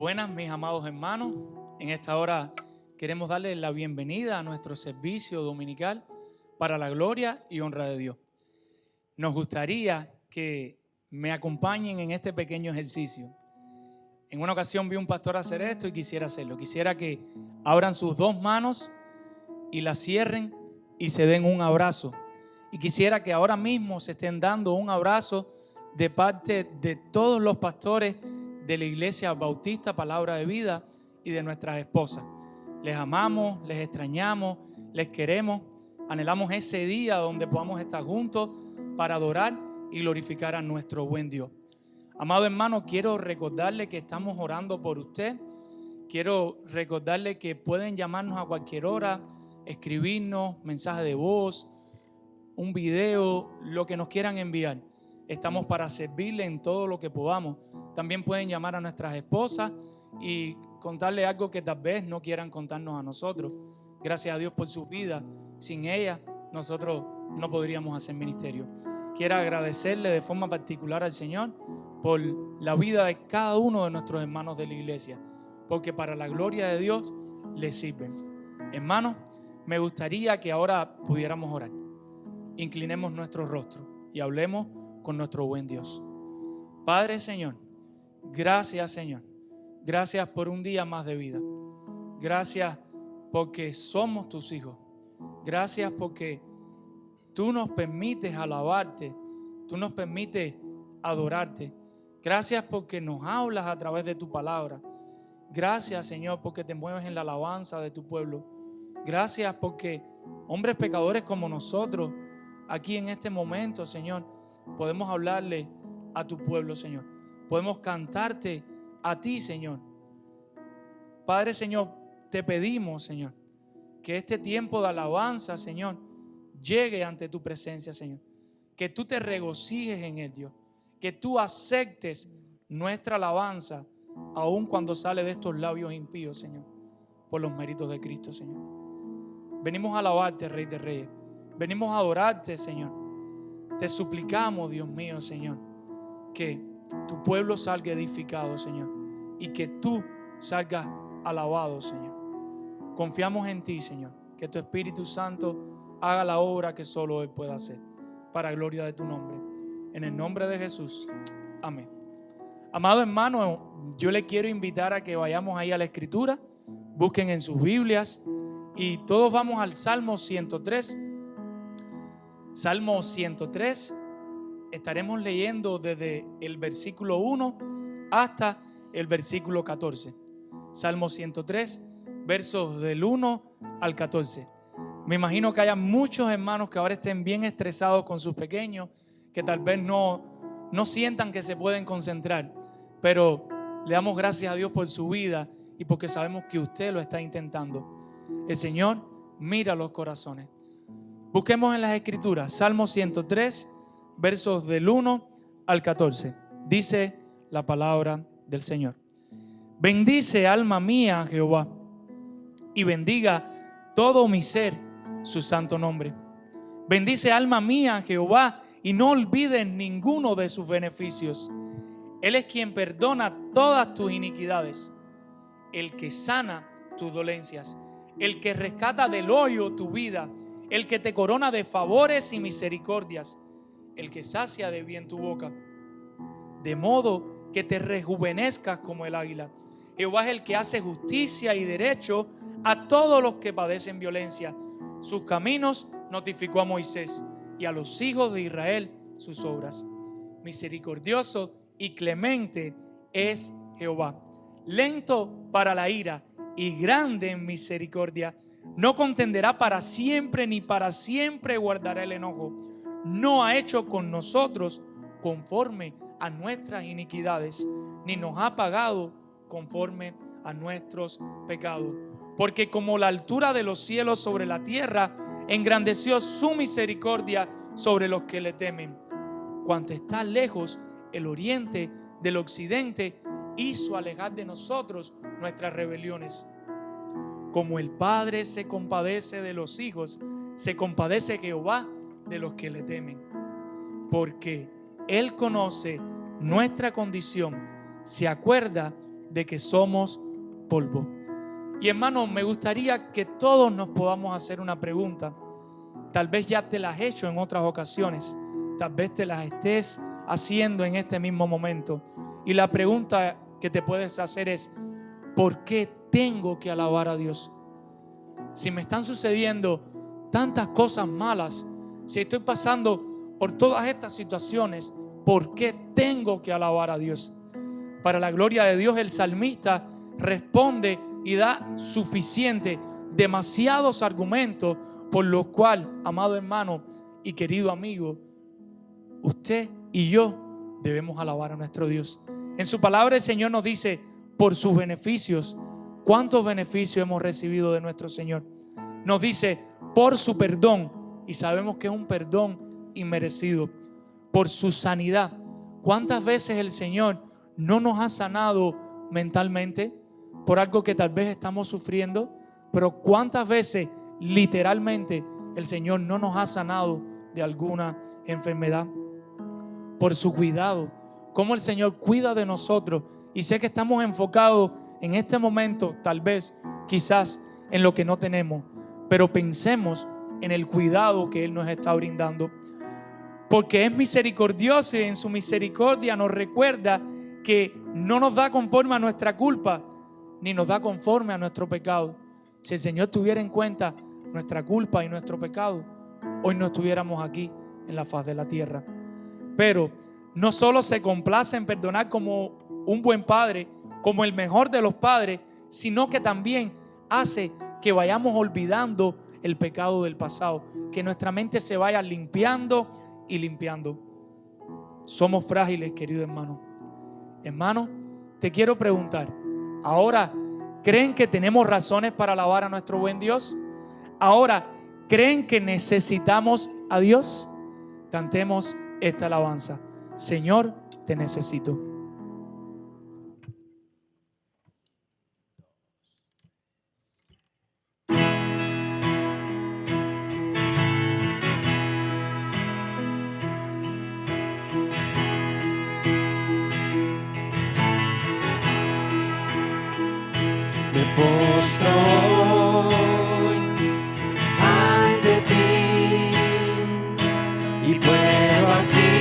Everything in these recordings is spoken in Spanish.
Buenas, mis amados hermanos. En esta hora queremos darles la bienvenida a nuestro servicio dominical para la gloria y honra de Dios. Nos gustaría que me acompañen en este pequeño ejercicio. En una ocasión vi un pastor hacer esto y quisiera hacerlo. Quisiera que abran sus dos manos y las cierren y se den un abrazo. Y quisiera que ahora mismo se estén dando un abrazo de parte de todos los pastores de la Iglesia Bautista Palabra de Vida y de nuestras esposas. Les amamos, les extrañamos, les queremos. Anhelamos ese día donde podamos estar juntos para adorar y glorificar a nuestro buen Dios. Amado hermano, quiero recordarle que estamos orando por usted. Quiero recordarle que pueden llamarnos a cualquier hora, escribirnos, mensaje de voz, un video, lo que nos quieran enviar. Estamos para servirle en todo lo que podamos. También pueden llamar a nuestras esposas y contarle algo que tal vez no quieran contarnos a nosotros. Gracias a Dios por su vida. Sin ella, nosotros no podríamos hacer ministerio. Quiero agradecerle de forma particular al Señor por la vida de cada uno de nuestros hermanos de la iglesia, porque para la gloria de Dios les sirven. Hermanos, me gustaría que ahora pudiéramos orar. Inclinemos nuestro rostro y hablemos con nuestro buen Dios. Padre, Señor, gracias, Señor. Gracias por un día más de vida. Gracias porque somos tus hijos. Gracias porque tú nos permites alabarte. Tú nos permites adorarte. Gracias porque nos hablas a través de tu palabra. Gracias, Señor, porque te mueves en la alabanza de tu pueblo. Gracias porque hombres pecadores como nosotros, aquí en este momento, Señor, podemos hablarle a tu pueblo, Señor. Podemos cantarte a ti, Señor. Padre, Señor, te pedimos, Señor, que este tiempo de alabanza, Señor, llegue ante tu presencia, Señor. Que tú te regocijes en él, Dios. Que tú aceptes nuestra alabanza, aun cuando sale de estos labios impíos, Señor, por los méritos de Cristo, Señor. Venimos a alabarte, Rey de Reyes. Venimos a adorarte, Señor. Te suplicamos, Dios mío, Señor, que tu pueblo salga edificado, Señor, y que tú salgas alabado, Señor. Confiamos en ti, Señor, que tu Espíritu Santo haga la obra que solo Él puede hacer, para gloria de tu nombre. En el nombre de Jesús, amén. Amado hermano, yo le quiero invitar a que vayamos ahí a la Escritura, busquen en sus Biblias y todos vamos al Salmo 103. Salmo 103, estaremos leyendo desde el versículo 1 hasta el versículo 14. Salmo 103, versos del 1 al 14. Me imagino que haya muchos hermanos que ahora estén bien estresados con sus pequeños, que tal vez no sientan que se pueden concentrar, pero le damos gracias a Dios por su vida y porque sabemos que usted lo está intentando. El Señor mira los corazones. Busquemos en las Escrituras, Salmo 103, versos del 1 al 14. Dice la palabra del Señor. Bendice, alma mía, a Jehová, y bendiga todo mi ser su santo nombre. Bendice, alma mía, a Jehová, y no olvides ninguno de sus beneficios. Él es quien perdona todas tus iniquidades, el que sana tus dolencias, el que rescata del hoyo tu vida, el que te corona de favores y misericordias, el que sacia de bien tu boca, de modo que te rejuvenezcas como el águila. Jehová es el que hace justicia y derecho a todos los que padecen violencia. Sus caminos notificó a Moisés, y a los hijos de Israel sus obras. Misericordioso y clemente es Jehová, lento para la ira y grande en misericordia. No contenderá para siempre, ni para siempre guardará el enojo. No ha hecho con nosotros conforme a nuestras iniquidades, ni nos ha pagado conforme a nuestros pecados. Porque como la altura de los cielos sobre la tierra, engrandeció su misericordia sobre los que le temen. Cuanto está lejos el oriente del occidente, hizo alejar de nosotros nuestras rebeliones. Como el Padre se compadece de los hijos, se compadece Jehová de los que le temen. Porque Él conoce nuestra condición, se acuerda de que somos polvo. Y hermano, me gustaría que todos nos podamos hacer una pregunta. Tal vez ya te la has hecho en otras ocasiones, tal vez te las estés haciendo en este mismo momento. Y la pregunta que te puedes hacer es: ¿por qué tengo que alabar a Dios? Si me están sucediendo tantas cosas malas, si estoy pasando por todas estas situaciones, ¿por qué tengo que alabar a Dios? Para la gloria de Dios, el salmista responde y da demasiados argumentos por los cuales, amado hermano y querido amigo, usted y yo debemos alabar a nuestro Dios. En su palabra el Señor nos dice: por sus beneficios. ¿Cuántos beneficios hemos recibido de nuestro Señor? Nos dice: por su perdón, y sabemos que es un perdón inmerecido. Por su sanidad. ¿Cuántas veces el Señor no nos ha sanado mentalmente por algo que tal vez estamos sufriendo? Pero ¿cuántas veces literalmente el Señor no nos ha sanado de alguna enfermedad? Por su cuidado, cómo el Señor cuida de nosotros. Y sé que estamos enfocados en este momento, tal vez, quizás, en lo que no tenemos, pero pensemos en el cuidado que Él nos está brindando. Porque es misericordioso y en su misericordia nos recuerda que no nos da conforme a nuestra culpa, ni nos da conforme a nuestro pecado. Si el Señor tuviera en cuenta nuestra culpa y nuestro pecado, hoy no estuviéramos aquí en la faz de la tierra. Pero no solo se complace en perdonar como un buen padre, como el mejor de los padres, sino que también hace que vayamos olvidando el pecado del pasado, que nuestra mente se vaya limpiando y limpiando. Somos frágiles, querido hermano. Hermano, te quiero preguntar, ahora, ¿creen que tenemos razones para alabar a nuestro buen Dios? Ahora, ¿creen que necesitamos a Dios? Cantemos esta alabanza: Señor, te necesito. Me postro hoy ante ti y puedo aquí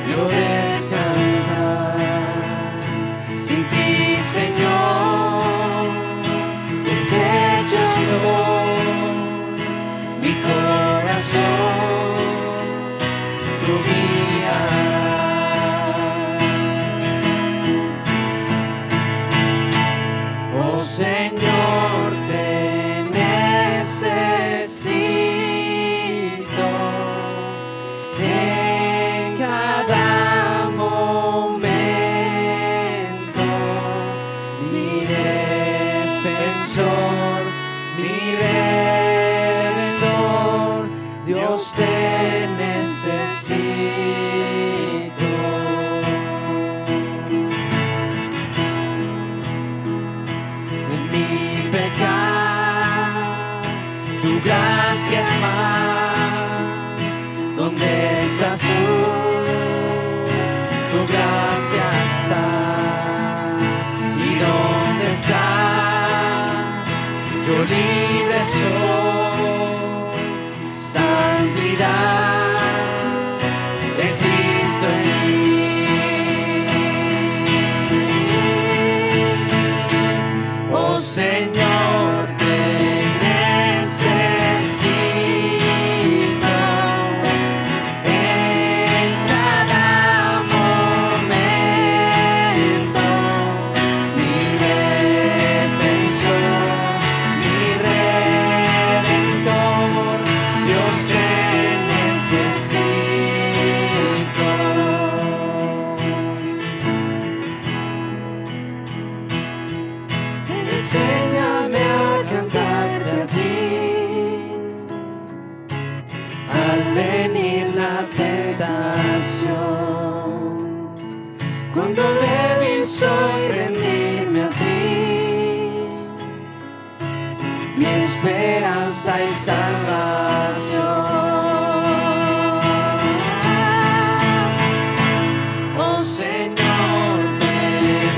yo descansar. Sin ti, Señor, deshecho estoy, mi corazón tú guías. Oh Señor, te necesito en cada momento, mi defensor, mi redentor, Dios te necesito. Tu gracia es más. ¿Dónde estás tú? Tu gracia está. ¿Y dónde estás? Yo libre soy. Santidad es Cristo en mí. Oh Señor, enséñame a cantarte a ti al venir la tentación. Cuando débil soy, rendirme a ti, mi esperanza y salvación. Oh Señor, te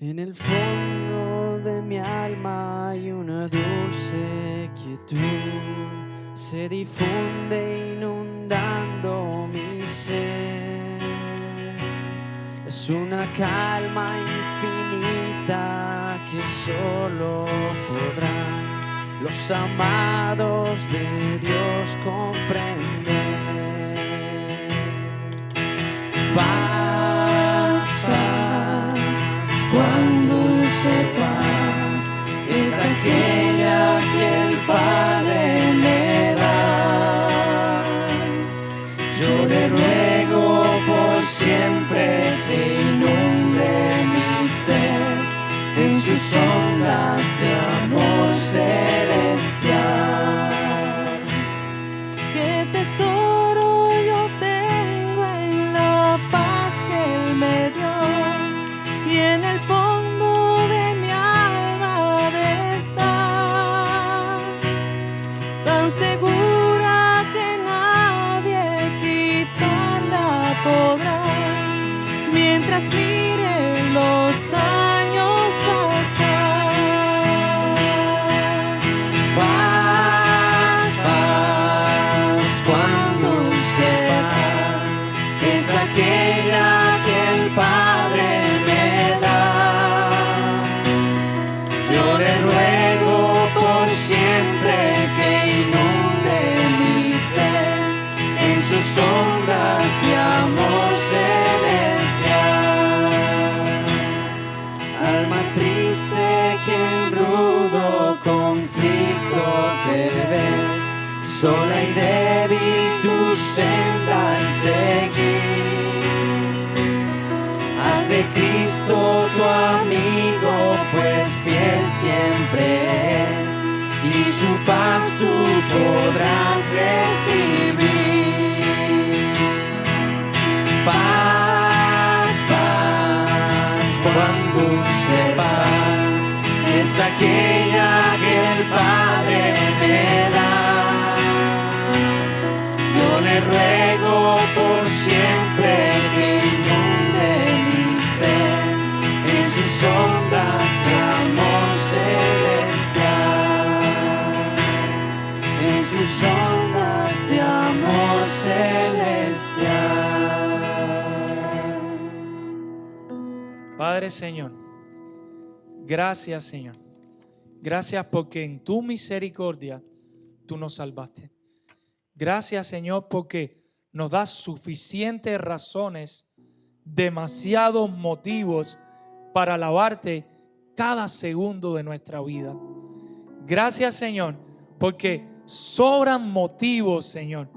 En el fondo de mi alma hay una dulce quietud, se difunde inundando mi ser. Es una calma infinita que solo podrán los amados de Dios comprender. Paz, paz, cuán dulce paz es aquella que el Padre me da. Yo le ruego por siempre que inunde mi ser en sus ondas de amor celestial. Qué tesoro yo tengo en la paz que Él me dio, y en el fondo de mi alma de estar tan segura que nadie quitarla podrá, mientras mire los años pasar. Paz, paz, cuán dulce paz es aquella que el Padre me da. Yo le ruego por siempre que inunde mi ser en sus ondas de amor celestial. Alma triste que en rudo conflicto te ves, sola y débil tu senda al seguir. Haz de Cristo tu amigo, pues fiel siempre es, y su paz tú podrás recibir. Paz, paz, cuán dulce paz es aquella que el Padre me da. Yo le ruego por siempre que inunde mi ser en sus ondas de amor celestial, en sus ondas de amor celestial. Padre Señor, gracias Señor. Gracias porque en tu misericordia tú nos salvaste. Gracias Señor porque nos das suficientes razones, demasiados motivos para alabarte cada segundo de nuestra vida. Gracias Señor porque sobran motivos, Señor,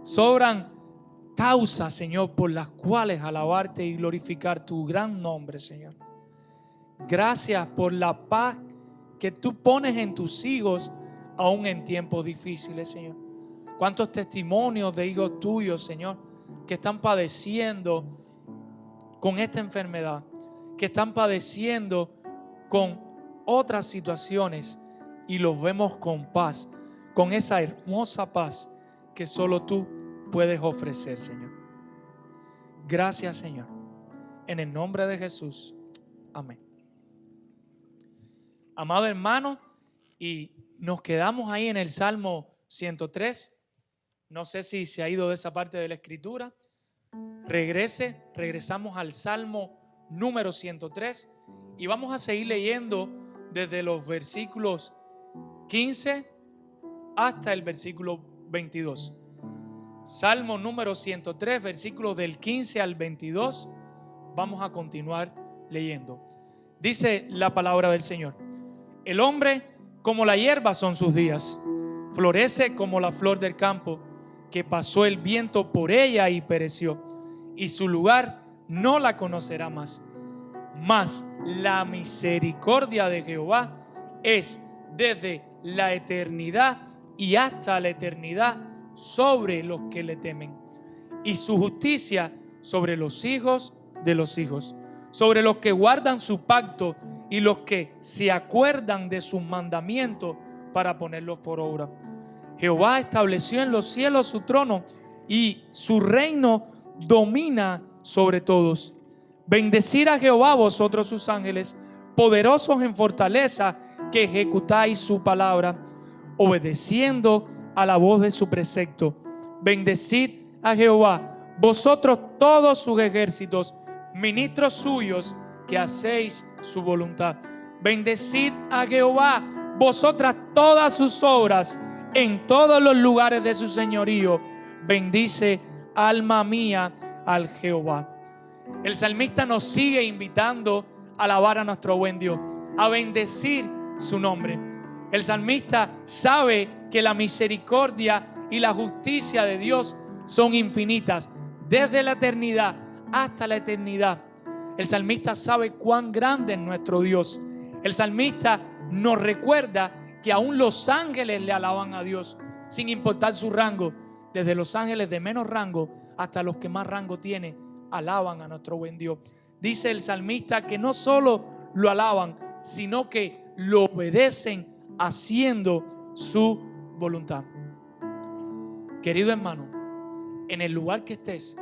sobran causas, Señor, por las cuales alabarte y glorificar tu gran nombre, Señor. Gracias por la paz que tú pones en tus hijos aún en tiempos difíciles, Señor. Cuántos testimonios de hijos tuyos, Señor, que están padeciendo con esta enfermedad, que están padeciendo con otras situaciones, y los vemos con paz, con esa hermosa paz que solo tú puedes ofrecer, Señor. Gracias, Señor. En el nombre de Jesús. Amén. Amado hermano, y nos quedamos ahí en el Salmo 103. No sé si se ha ido de esa parte de la Escritura. Regresamos al Salmo número 103 y vamos a seguir leyendo desde los versículos 15 hasta el versículo 22. Salmo número 103, versículos del 15 al 22. Vamos a continuar leyendo. Dice la palabra del Señor: el hombre como la hierba son sus días, florece como la flor del campo, que pasó el viento por ella y pereció, y su lugar no la conocerá más. Mas la misericordia de Jehová es desde la eternidad y hasta la eternidad sobre los que le temen, y su justicia sobre los hijos de los hijos, sobre los que guardan su pacto y los que se acuerdan de sus mandamientos para ponerlos por obra. Jehová estableció en los cielos su trono, y su reino domina sobre todos. Bendecid a Jehová vosotros sus ángeles, poderosos en fortaleza, que ejecutáis su palabra, obedeciendo a la voz de su precepto. Bendecid a Jehová, vosotros todos sus ejércitos, ministros suyos, que hacéis su voluntad. Bendecid a Jehová, vosotras todas sus obras, en todos los lugares de su señorío. Bendice, alma mía, al Jehová. El salmista nos sigue invitando a alabar a nuestro buen Dios, a bendecir su nombre. El salmista sabe que la misericordia y la justicia de Dios son infinitas, desde la eternidad hasta la eternidad. El salmista sabe cuán grande es nuestro Dios. El salmista nos recuerda que aún los ángeles le alaban a Dios, sin importar su rango. Desde los ángeles de menos rango hasta los que más rango tienen, alaban a nuestro buen Dios. Dice el salmista que no solo lo alaban, sino que lo obedecen haciendo su voluntad. Querido hermano, en el lugar que estés,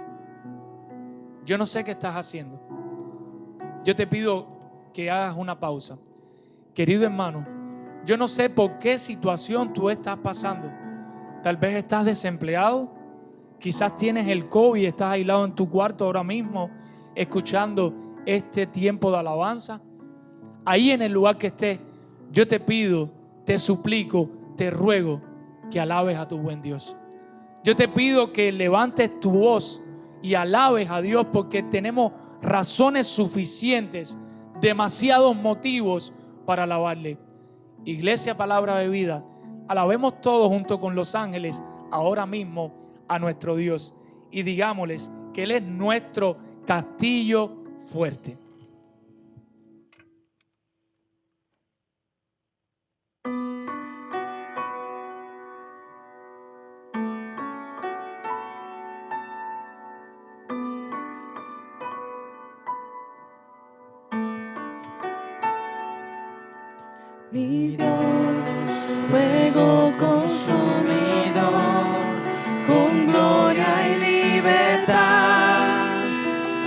yo no sé qué estás haciendo. Yo te pido que hagas una pausa. Querido hermano, yo no sé por qué situación tú estás pasando. Tal vez estás desempleado, quizás tienes el COVID y estás aislado en tu cuarto ahora mismo, escuchando este tiempo de alabanza. Ahí en el lugar que estés, yo te pido, te suplico, te ruego que alabes a tu buen Dios. Yo te pido que levantes tu voz y alabes a Dios, porque tenemos razones suficientes, demasiados motivos para alabarle. Iglesia Palabra de Vida, alabemos todos junto con los ángeles ahora mismo a nuestro Dios y digámosles que Él es nuestro castillo fuerte. Mi Dios, fuego consumidor, con gloria y libertad,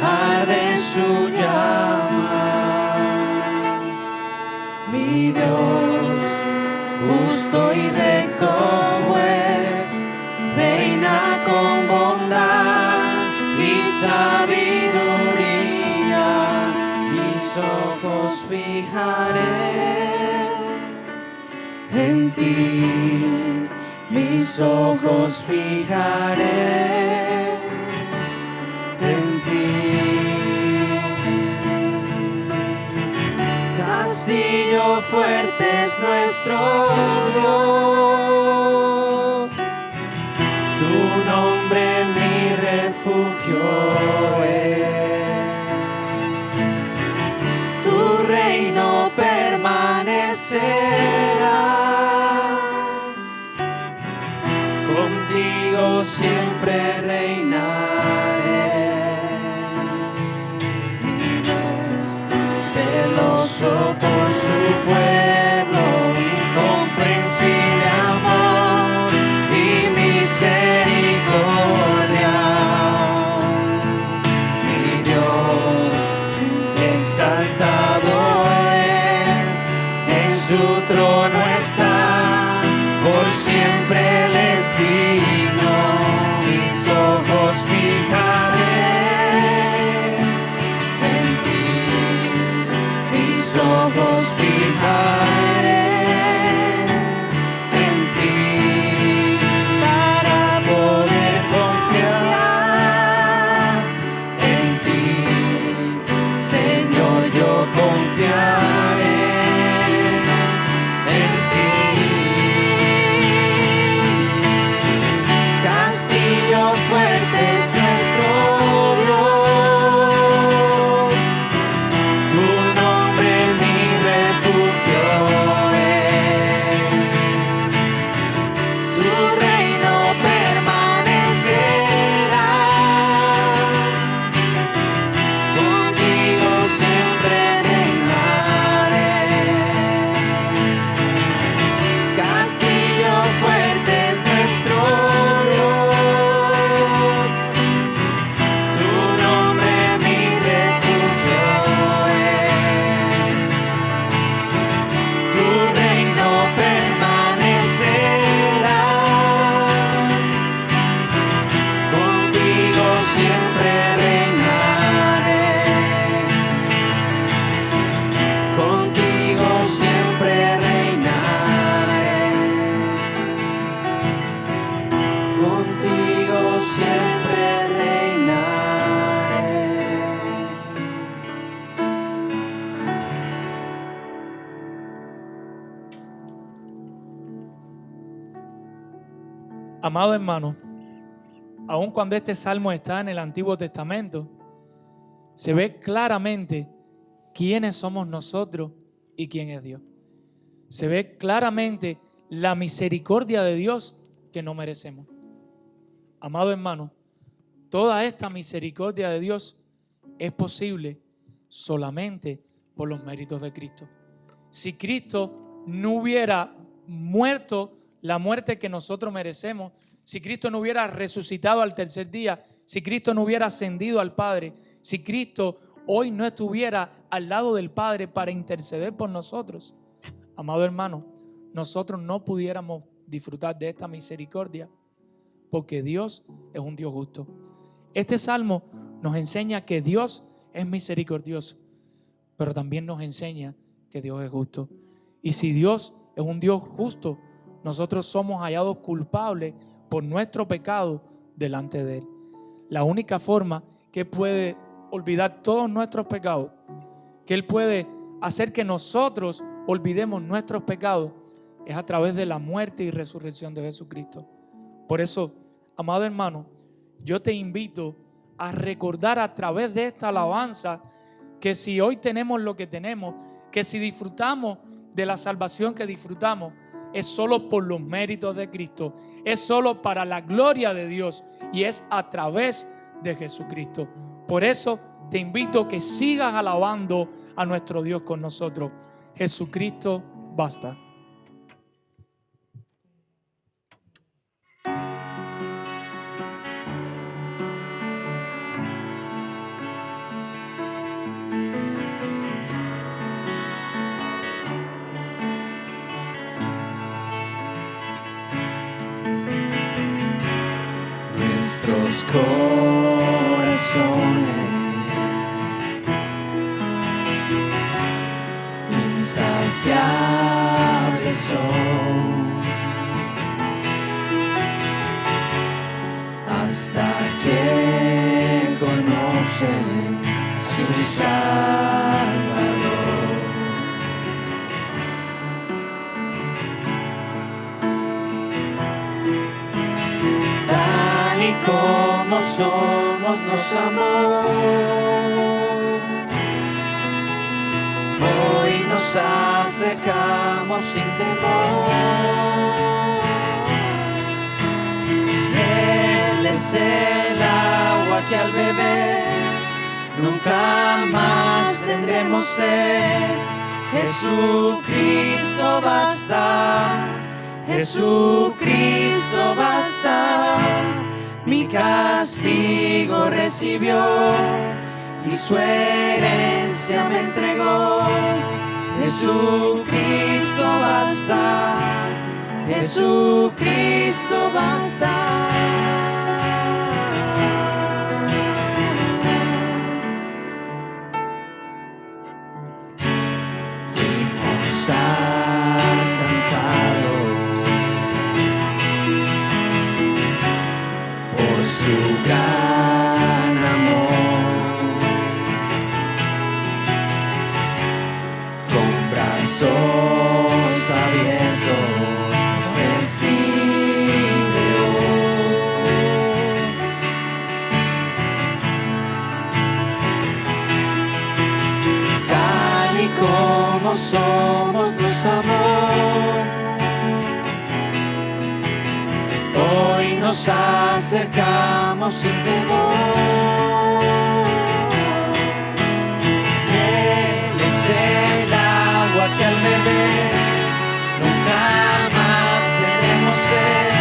arde su llama. Mi Dios, justo y recto pues, reina con bondad y sabiduría. Mis ojos fijaré en ti, mis ojos fijaré en ti. Castillo fuerte es nuestro Dios, tu nombre mi refugio es, tu reino permanecerá. Contigo siempre reinaré. Dios, celoso por su pueblo, incomprensible amor y misericordia. Mi Dios, exaltado es, en su trono está, por siempre Él es digno. Mis ojos fijaré en ti, mis ojos fijaré Amado hermano, aun cuando este salmo está en el Antiguo Testamento, se ve claramente quiénes somos nosotros y quién es Dios. Se ve claramente la misericordia de Dios que no merecemos. Amado hermano, toda esta misericordia de Dios es posible solamente por los méritos de Cristo. Si Cristo no hubiera muerto la muerte que nosotros merecemos, si Cristo no hubiera resucitado al tercer día, si Cristo no hubiera ascendido al Padre, si Cristo hoy no estuviera al lado del Padre para interceder por nosotros, amado hermano, nosotros no pudiéramos disfrutar de esta misericordia, porque Dios es un Dios justo. Este salmo nos enseña que Dios es misericordioso, pero también nos enseña que Dios es justo. Y si Dios es un Dios justo, nosotros somos hallados culpables por nuestro pecado delante de Él. La única forma que Él puede olvidar todos nuestros pecados, que Él puede hacer que nosotros olvidemos nuestros pecados, es a través de la muerte y resurrección de Jesucristo. Por eso, amado hermano, yo te invito a recordar a través de esta alabanza que si hoy tenemos lo que tenemos, que si disfrutamos de la salvación que disfrutamos, es solo por los méritos de Cristo, es solo para la gloria de Dios y es a través de Jesucristo. Por eso te invito a que sigas alabando a nuestro Dios con nosotros. Jesucristo basta. Nuestros corazones insaciables son hasta que conocen a su Salvador. Como somos nos amó, hoy nos acercamos sin temor. Él es el agua que al beber nunca más tendremos sed. Jesucristo basta, Jesucristo basta. Mi castigo recibió y su herencia me entregó. Jesucristo basta, Jesucristo basta. Fuimos alcanzados por su gran amor, con brazos abiertos nos recibe hoy. Tal y como somos nos amó, hoy nos acercamos sin temor. Él es el agua que al beber nunca más tendremos sed.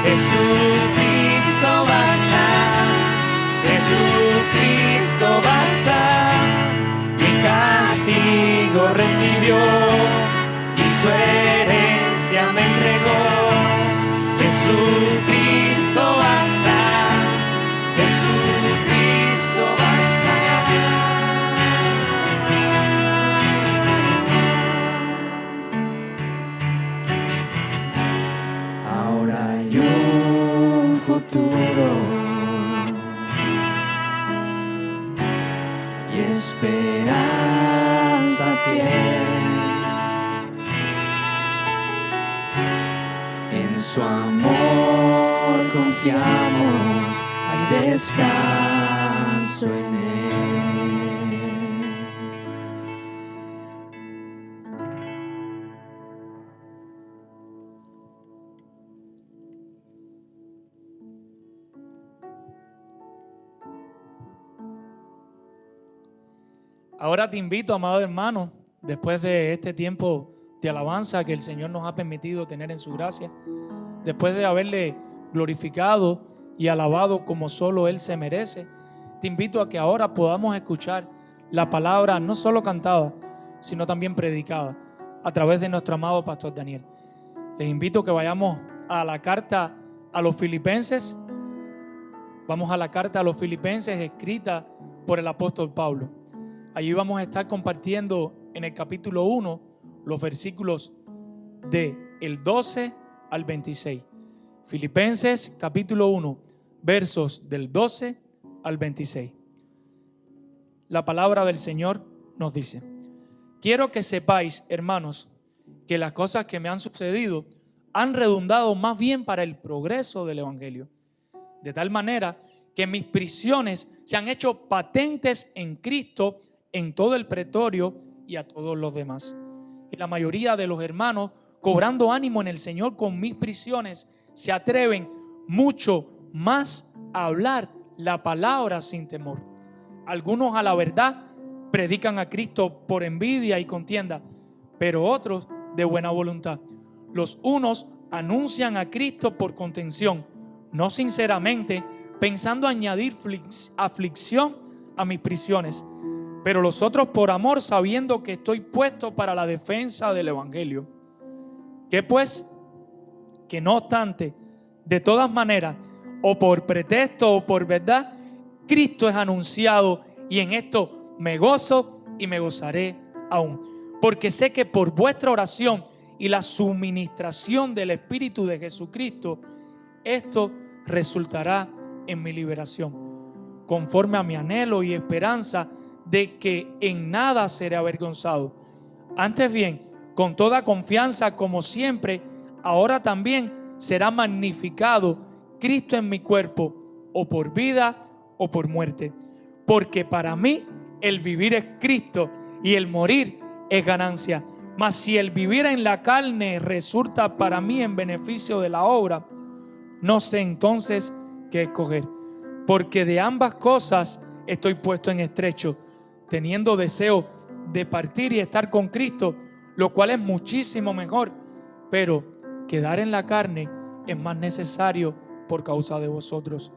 Jesucristo basta, Jesucristo basta. Mi castigo recibió y su herencia me entregó. Jesucristo basta, Jesucristo basta. Ahora hay un futuro y esperanza fiel en su amor. confiamos, hay descanso en Él. Ahora te invito, amado hermano, después de este tiempo de alabanza que el Señor nos ha permitido tener en su gracia, después de haberle glorificado y alabado como solo Él se merece, te invito a que ahora podamos escuchar la palabra no solo cantada, sino también predicada a través de nuestro amado pastor Daniel. Les invito a que vayamos a la carta a los Filipenses. Vamos a la carta a los Filipenses escrita por el apóstol Pablo. Allí vamos a estar compartiendo en el capítulo 1 los versículos del 12 al 26. Filipenses capítulo 1, versos del 12 al 26. La palabra del Señor nos dice: quiero que sepáis, hermanos, que las cosas que me han sucedido han redundado más bien para el progreso del Evangelio, de tal manera que mis prisiones se han hecho patentes en Cristo en todo el pretorio y a todos los demás. Y la mayoría de los hermanos, cobrando ánimo en el Señor con mis prisiones, se atreven mucho más a hablar la palabra sin temor. Algunos a la verdad predican a Cristo por envidia y contienda, pero otros de buena voluntad. Los unos anuncian a Cristo por contención, no sinceramente, pensando añadir aflicción a mis prisiones, pero los otros por amor, sabiendo que estoy puesto para la defensa del Evangelio. ¿Qué pues? Que no obstante, de todas maneras, o por pretexto o por verdad, Cristo es anunciado, y en esto me gozo y me gozaré aún, porque sé que por vuestra oración y la suministración del Espíritu de Jesucristo, esto resultará en mi liberación, conforme a mi anhelo y esperanza de que en nada seré avergonzado. Antes bien, con toda confianza, como siempre, ahora también será magnificado Cristo en mi cuerpo, o por vida o por muerte. Porque para mí el vivir es Cristo y el morir es ganancia. Mas si el vivir en la carne resulta para mí en beneficio de la obra, no sé entonces qué escoger. Porque de ambas cosas estoy puesto en estrecho, teniendo deseo de partir y estar con Cristo, lo cual es muchísimo mejor. Pero quedar en la carne es más necesario por causa de vosotros.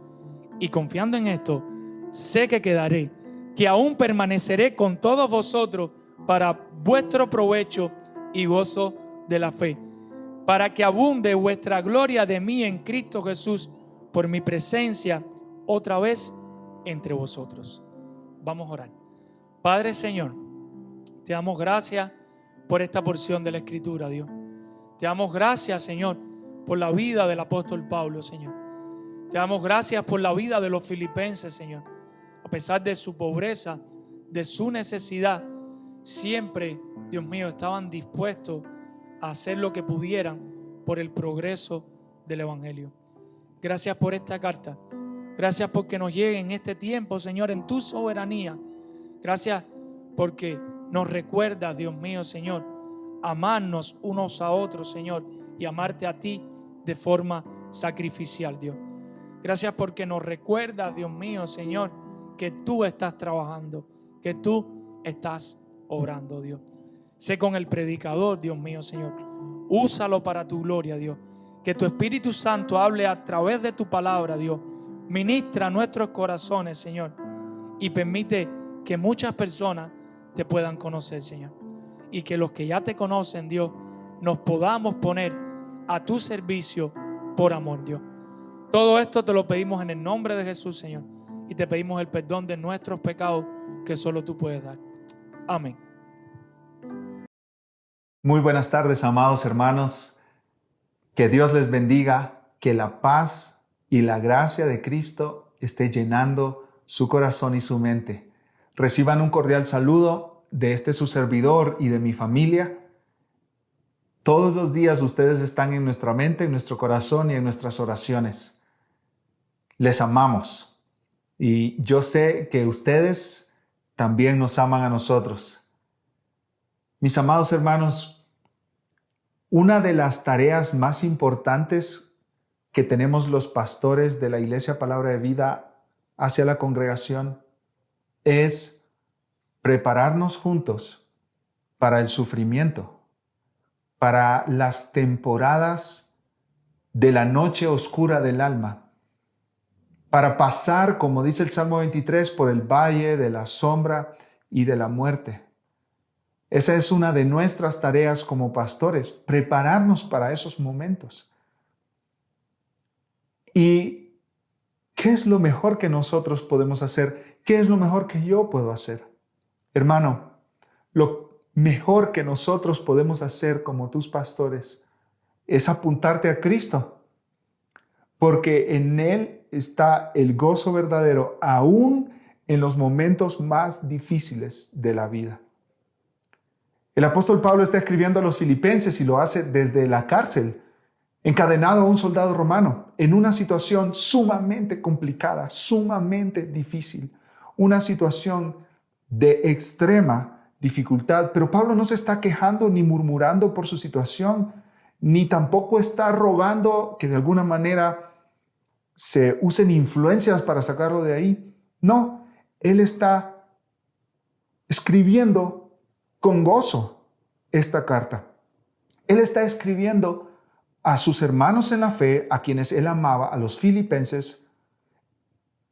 Y confiando en esto, sé que quedaré, que aún permaneceré con todos vosotros para vuestro provecho y gozo de la fe, para que abunde vuestra gloria de mí en Cristo Jesús por mi presencia otra vez entre vosotros. Vamos a orar. Padre Señor, te damos gracias por esta porción de la Escritura, Dios. Te damos gracias, Señor, por la vida del apóstol Pablo, Señor. Te damos gracias por la vida de los filipenses, Señor. A pesar de su pobreza, de su necesidad, siempre, Dios mío, estaban dispuestos a hacer lo que pudieran por el progreso del Evangelio. Gracias por esta carta. Gracias porque nos llegue en este tiempo, Señor, en tu soberanía. Gracias porque nos recuerda, Dios mío, Señor, amarnos unos a otros, Señor, y amarte a ti de forma sacrificial, Dios. Gracias porque nos recuerda, Dios mío, Señor, que tú estás trabajando, que tú estás obrando, Dios. Sé con el predicador, Dios mío, Señor. Úsalo para tu gloria, Dios. Que tu Espíritu Santo hable a través de tu palabra, Dios. Ministra nuestros corazones, Señor, y permite que muchas personas te puedan conocer, Señor, y que los que ya te conocen, Dios, nos podamos poner a tu servicio por amor, Dios. Todo esto te lo pedimos en el nombre de Jesús, Señor, y te pedimos el perdón de nuestros pecados que solo tú puedes dar. Amén. Muy buenas tardes, amados hermanos. Que Dios les bendiga, que la paz y la gracia de Cristo esté llenando su corazón y su mente. Reciban un cordial saludo de su servidor y de mi familia. Todos los días ustedes están en nuestra mente, en nuestro corazón y en nuestras oraciones. les amamos. Y yo sé que ustedes también nos aman a nosotros. Mis amados hermanos, una de las tareas más importantes que tenemos los pastores de la Iglesia Palabra de Vida hacia la congregación es prepararnos juntos para el sufrimiento, para las temporadas de la noche oscura del alma, para pasar, como dice el Salmo 23, por el valle de la sombra y de la muerte. Esa es una de nuestras tareas como pastores, prepararnos para esos momentos. ¿Y qué es lo mejor que nosotros podemos hacer? ¿Qué es lo mejor que yo puedo hacer? Hermano, lo mejor que nosotros podemos hacer como tus pastores es apuntarte a Cristo, porque en Él está el gozo verdadero, aún en los momentos más difíciles de la vida. El apóstol Pablo está escribiendo a los filipenses y lo hace desde la cárcel, encadenado a un soldado romano, en una situación sumamente complicada, sumamente difícil, una situación de extrema dificultad. Pero Pablo no se está quejando ni murmurando por su situación, ni tampoco está rogando que de alguna manera se usen influencias para sacarlo de ahí. No, él está escribiendo con gozo esta carta. Él está escribiendo a sus hermanos en la fe, a quienes él amaba, a los filipenses,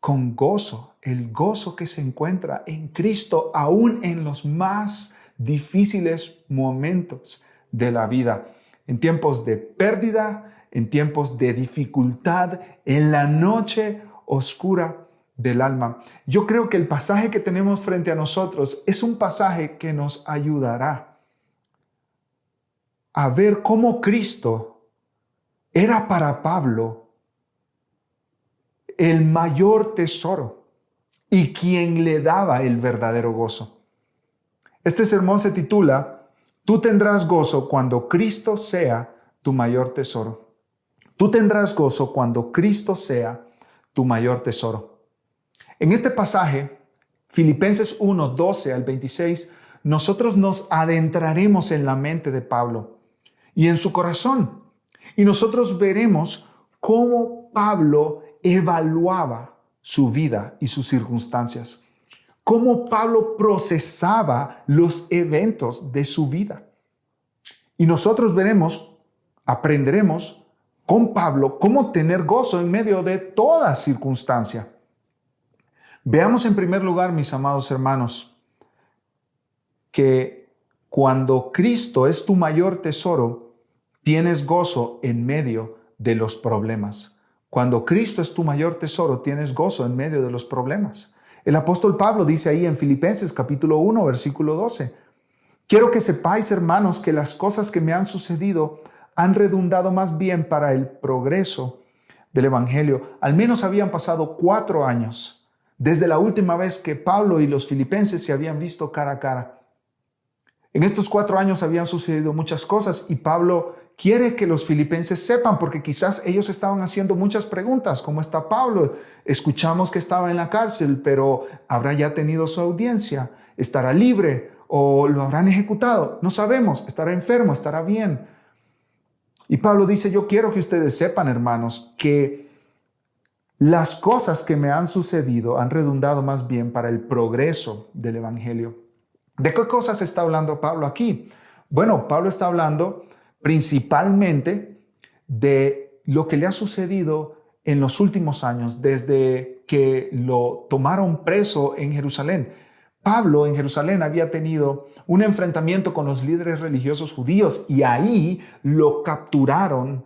con gozo, el gozo que se encuentra en Cristo, aún en los más difíciles momentos de la vida, en tiempos de pérdida, en tiempos de dificultad, en la noche oscura del alma. Yo creo que el pasaje que tenemos frente a nosotros es un pasaje que nos ayudará a ver cómo Cristo era para Pablo el mayor tesoro y quien le daba el verdadero gozo. Este sermón se titula: Tú tendrás gozo cuando Cristo sea tu mayor tesoro. Tú tendrás gozo cuando Cristo sea tu mayor tesoro. En este pasaje, Filipenses 1, 12 al 26, nosotros nos adentraremos en la mente de Pablo y en su corazón. Y nosotros veremos cómo Pablo evaluaba su vida y sus circunstancias. Cómo Pablo procesaba los eventos de su vida. Y nosotros aprenderemos con Pablo cómo tener gozo en medio de toda circunstancia. Veamos en primer lugar, mis amados hermanos, que cuando Cristo es tu mayor tesoro, tienes gozo en medio de los problemas. Cuando Cristo es tu mayor tesoro, tienes gozo en medio de los problemas. El apóstol Pablo dice ahí en Filipenses capítulo 1, versículo 12, quiero que sepáis, hermanos, que las cosas que me han sucedido han redundado más bien para el progreso del evangelio. Al menos habían pasado 4 años desde la última vez que Pablo y los filipenses se habían visto cara a cara. En estos 4 años habían sucedido muchas cosas y Pablo quiere que los filipenses sepan, porque quizás ellos estaban haciendo muchas preguntas. ¿Cómo está Pablo? Escuchamos que estaba en la cárcel, pero ¿habrá ya tenido su audiencia? ¿Estará libre o lo habrán ejecutado? No sabemos. ¿Estará enfermo? ¿Estará bien? Y Pablo dice, yo quiero que ustedes sepan, hermanos, que las cosas que me han sucedido han redundado más bien para el progreso del evangelio. ¿De qué cosas está hablando Pablo aquí? Bueno, Pablo está hablando principalmente de lo que le ha sucedido en los últimos años, desde que lo tomaron preso en Jerusalén. Pablo en Jerusalén había tenido un enfrentamiento con los líderes religiosos judíos y ahí lo capturaron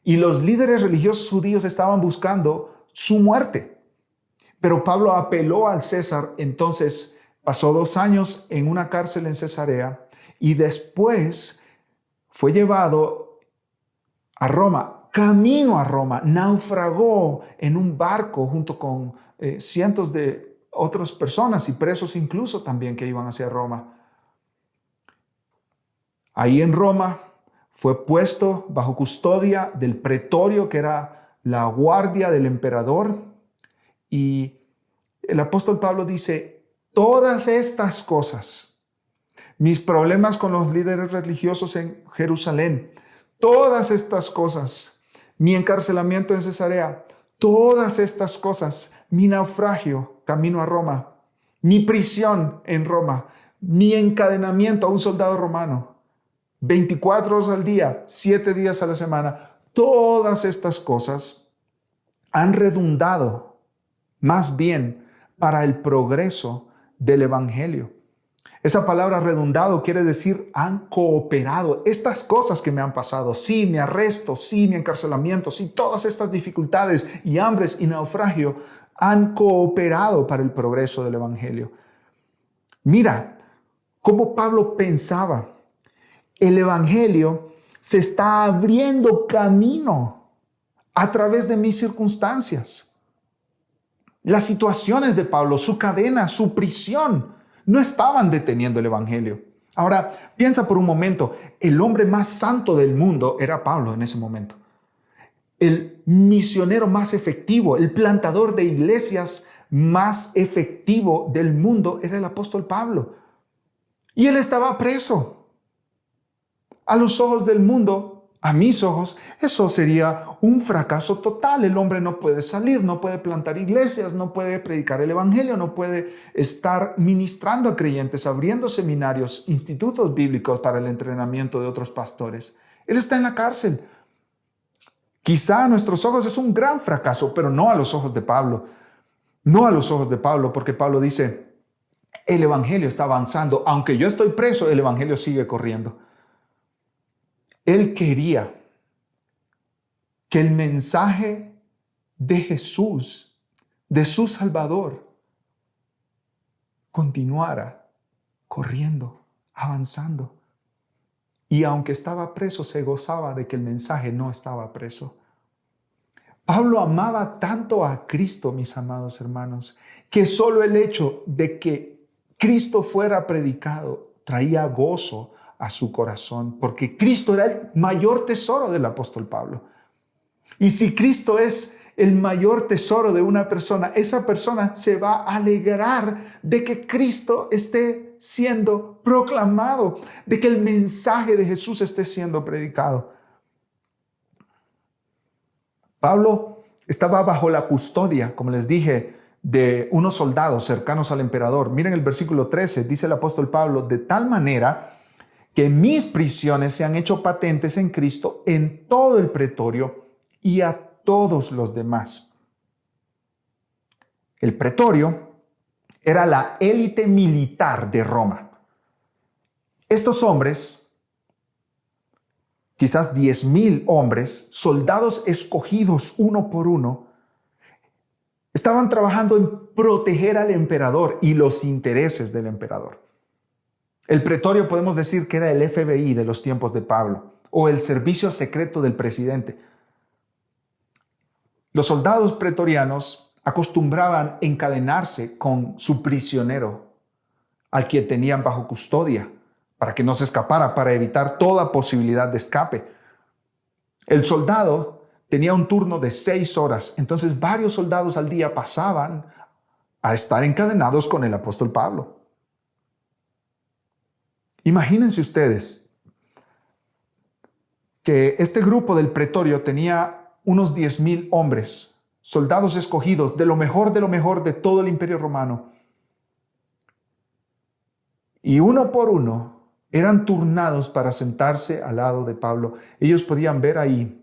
y los líderes religiosos judíos estaban buscando su muerte. Pero Pablo apeló al César, entonces pasó 2 años en una cárcel en Cesarea y después fue llevado a Roma, camino a Roma, naufragó en un barco junto con cientos de otras personas y presos incluso también que iban hacia Roma. Ahí en Roma fue puesto bajo custodia del pretorio, que era la guardia del emperador, Y el apóstol Pablo dice, todas estas cosas, mis problemas con los líderes religiosos en Jerusalén, todas estas cosas, mi encarcelamiento en Cesarea, todas estas cosas, mi naufragio camino a Roma, mi prisión en Roma, mi encadenamiento a un soldado romano, 24 horas al día, 7 días a la semana, todas estas cosas han redundado más bien para el progreso del evangelio. Esa palabra redundado quiere decir han cooperado. Estas cosas que me han pasado, sí, mi arresto, sí, mi encarcelamiento, sí, todas estas dificultades y hambres y naufragio han cooperado para el progreso del evangelio. Mira cómo Pablo pensaba. El evangelio se está abriendo camino a través de mis circunstancias. Las situaciones de Pablo, su cadena, su prisión, no estaban deteniendo el evangelio. Ahora, piensa por un momento, el hombre más santo del mundo era Pablo en ese momento. El misionero más efectivo, el plantador de iglesias más efectivo del mundo era el apóstol Pablo. Y él estaba preso. A los ojos del mundo, a mis ojos, eso sería un fracaso total. El hombre no puede salir, no puede plantar iglesias, no puede predicar el evangelio, no puede estar ministrando a creyentes, abriendo seminarios, institutos bíblicos para el entrenamiento de otros pastores. Él está en la cárcel. Quizá a nuestros ojos es un gran fracaso, pero no a los ojos de Pablo. No a los ojos de Pablo, porque Pablo dice, el evangelio está avanzando. Aunque yo estoy preso, el evangelio sigue corriendo. Él quería que el mensaje de Jesús, de su Salvador, continuara corriendo, avanzando. Y aunque estaba preso, se gozaba de que el mensaje no estaba preso. Pablo amaba tanto a Cristo, mis amados hermanos, que solo el hecho de que Cristo fuera predicado traía gozo a su corazón, porque Cristo era el mayor tesoro del apóstol Pablo. Y si Cristo es el mayor tesoro de una persona, esa persona se va a alegrar de que Cristo esté siendo proclamado, de que el mensaje de Jesús esté siendo predicado. Pablo estaba bajo la custodia, como les dije, de unos soldados cercanos al emperador. Miren el versículo 13, dice el apóstol Pablo, de tal manera que mis prisiones se han hecho patentes en Cristo en todo el pretorio y a todos los demás. El pretorio era la élite militar de Roma. Estos hombres, quizás 10,000 hombres, soldados escogidos uno por uno, estaban trabajando en proteger al emperador y los intereses del emperador. El pretorio podemos decir que era el FBI de los tiempos de Pablo o el servicio secreto del presidente. Los soldados pretorianos acostumbraban encadenarse con su prisionero, al que tenían bajo custodia, para que no se escapara, para evitar toda posibilidad de escape. El soldado tenía un turno de 6 horas, entonces varios soldados al día pasaban a estar encadenados con el apóstol Pablo. Imagínense ustedes que este grupo del pretorio tenía unos 10,000 hombres, soldados escogidos de lo mejor de todo el imperio romano. Y uno por uno eran turnados para sentarse al lado de Pablo. Ellos podían ver ahí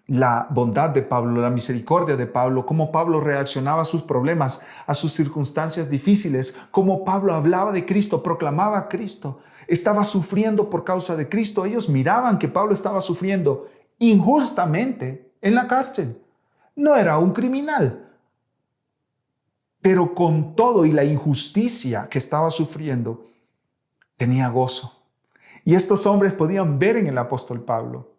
la bondad de Pablo, la misericordia de Pablo, cómo Pablo reaccionaba a sus problemas, a sus circunstancias difíciles, cómo Pablo hablaba de Cristo, proclamaba a Cristo, estaba sufriendo por causa de Cristo. Ellos miraban que Pablo estaba sufriendo injustamente en la cárcel. No era un criminal, pero con todo y la injusticia que estaba sufriendo, tenía gozo. Y estos hombres podían ver en el apóstol Pablo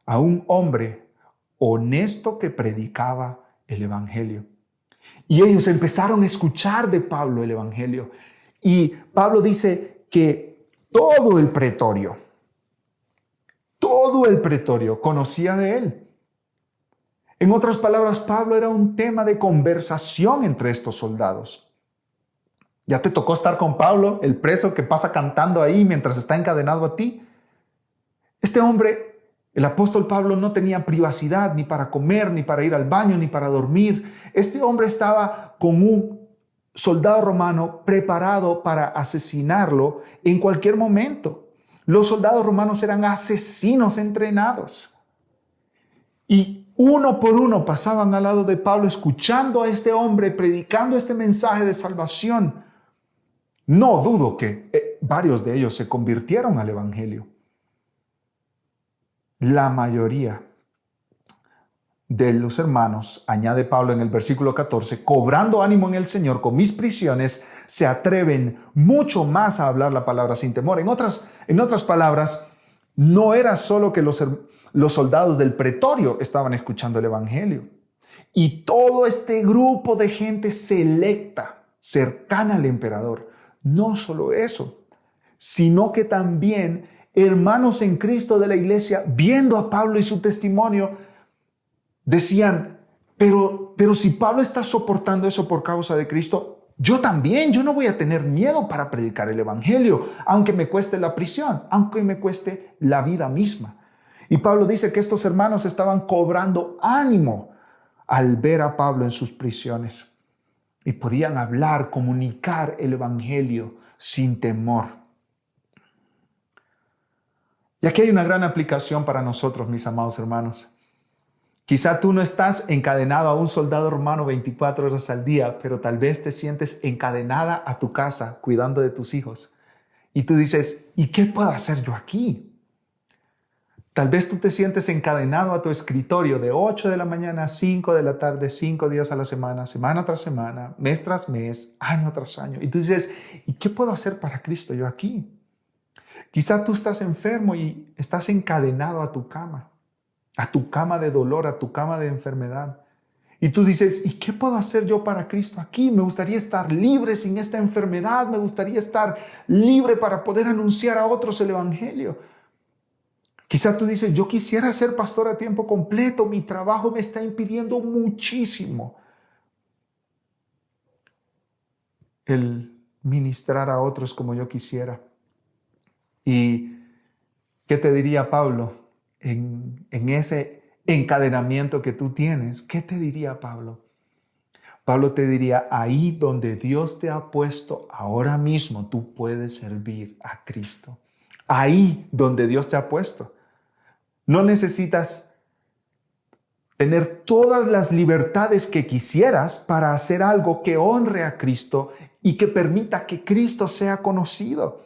a un hombre honesto que predicaba el evangelio. Y ellos empezaron a escuchar de Pablo el evangelio. Y Pablo dice que todo el pretorio conocía de él. En otras palabras, Pablo era un tema de conversación entre estos soldados. ¿Ya te tocó estar con Pablo, el preso que pasa cantando ahí mientras está encadenado a ti? Este hombre, el apóstol Pablo, no tenía privacidad ni para comer, ni para ir al baño, ni para dormir. Este hombre estaba con un soldado romano preparado para asesinarlo en cualquier momento. Los soldados romanos eran asesinos entrenados. Y uno por uno pasaban al lado de Pablo escuchando a este hombre predicando este mensaje de salvación. No dudo que varios de ellos se convirtieron al evangelio. La mayoría de los hermanos, añade Pablo en el versículo 14, cobrando ánimo en el Señor con mis prisiones, se atreven mucho más a hablar la palabra sin temor. En otras palabras, no era solo que los soldados del pretorio estaban escuchando el evangelio. Y todo este grupo de gente selecta, cercana al emperador. No solo eso, sino que también hermanos en Cristo de la iglesia, viendo a Pablo y su testimonio, decían, pero si Pablo está soportando eso por causa de Cristo, yo también, yo no voy a tener miedo para predicar el evangelio, aunque me cueste la prisión, aunque me cueste la vida misma. Y Pablo dice que estos hermanos estaban cobrando ánimo al ver a Pablo en sus prisiones y podían hablar, comunicar el evangelio sin temor. Y aquí hay una gran aplicación para nosotros, mis amados hermanos. Quizá tú no estás encadenado a un soldado romano 24 horas al día, pero tal vez te sientes encadenada a tu casa cuidando de tus hijos. Y tú dices, ¿y qué puedo hacer yo aquí? Tal vez tú te sientes encadenado a tu escritorio de 8 de la mañana a 5 de la tarde, 5 días a la semana, semana tras semana, mes tras mes, año tras año. Y tú dices, ¿y qué puedo hacer para Cristo yo aquí? Quizá tú estás enfermo y estás encadenado a tu cama de dolor, a tu cama de enfermedad. Y tú dices, ¿y qué puedo hacer yo para Cristo aquí? Me gustaría estar libre sin esta enfermedad, me gustaría estar libre para poder anunciar a otros el evangelio. Quizá tú dices, yo quisiera ser pastor a tiempo completo, mi trabajo me está impidiendo muchísimo el ministrar a otros como yo quisiera. ¿Y qué te diría Pablo en ese encadenamiento que tú tienes? ¿Qué te diría Pablo? Pablo te diría, ahí donde Dios te ha puesto ahora mismo, tú puedes servir a Cristo. Ahí donde Dios te ha puesto. No necesitas tener todas las libertades que quisieras para hacer algo que honre a Cristo y que permita que Cristo sea conocido.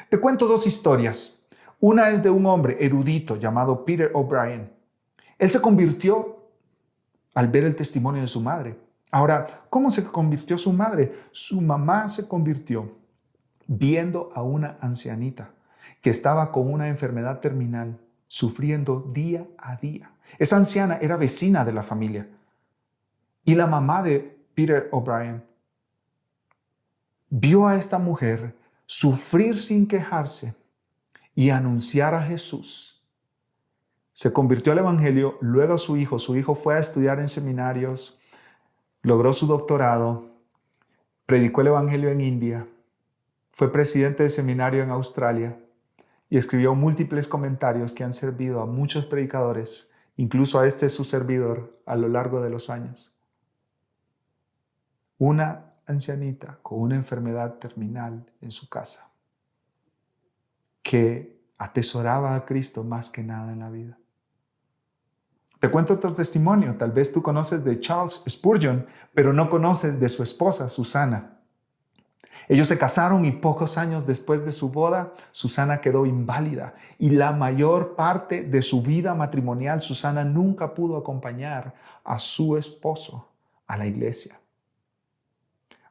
Te cuento dos historias. Una es de un hombre erudito llamado Peter O'Brien. Él se convirtió al ver el testimonio de su madre. Ahora, ¿cómo se convirtió su madre? Su mamá se convirtió viendo a una ancianita que estaba con una enfermedad terminal, sufriendo día a día. Esa anciana era vecina de la familia. Y la mamá de Peter O'Brien vio a esta mujer sufrir sin quejarse y anunciar a Jesús. Se convirtió al evangelio, luego su hijo fue a estudiar en seminarios, logró su doctorado, predicó el evangelio en India, fue presidente de seminario en Australia y escribió múltiples comentarios que han servido a muchos predicadores, incluso a su servidor, a lo largo de los años. Una ancianita con una enfermedad terminal en su casa, que atesoraba a Cristo más que nada en la vida. Te cuento otro testimonio. Tal vez tú conoces de Charles Spurgeon, pero no conoces de su esposa, Susana. Ellos se casaron y pocos años después de su boda, Susana quedó inválida. Y la mayor parte de su vida matrimonial, Susana nunca pudo acompañar a su esposo a la iglesia.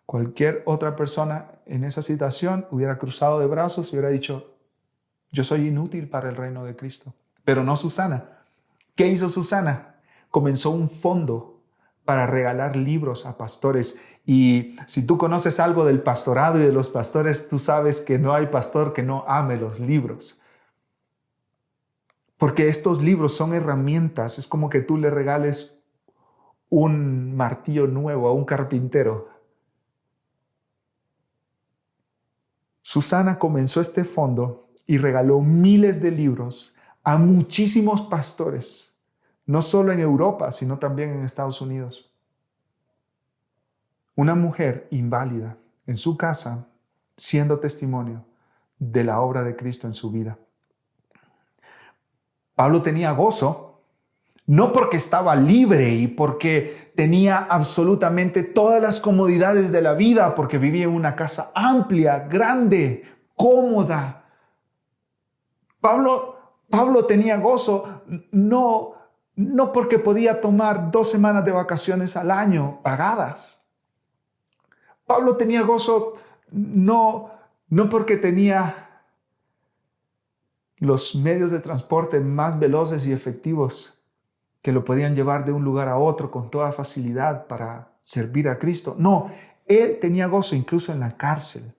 Cualquier otra persona en esa situación hubiera cruzado de brazos y hubiera dicho, yo soy inútil para el reino de Cristo. Pero no Susana. ¿Qué hizo Susana? Comenzó un fondo para regalar libros a pastores. Y si tú conoces algo del pastorado y de los pastores, tú sabes que no hay pastor que no ame los libros. Porque estos libros son herramientas. Es como que tú le regales un martillo nuevo a un carpintero. Susana comenzó este fondo y regaló miles de libros a muchísimos pastores, no solo en Europa, sino también en Estados Unidos. Una mujer inválida en su casa, siendo testimonio de la obra de Cristo en su vida. Pablo tenía gozo, no porque estaba libre y porque tenía absolutamente todas las comodidades de la vida, porque vivía en una casa amplia, grande, cómoda. Pablo tenía gozo no porque podía tomar 2 semanas de vacaciones al año pagadas. Pablo tenía gozo no porque tenía los medios de transporte más veloces y efectivos que lo podían llevar de un lugar a otro con toda facilidad para servir a Cristo. No, él tenía gozo incluso en la cárcel.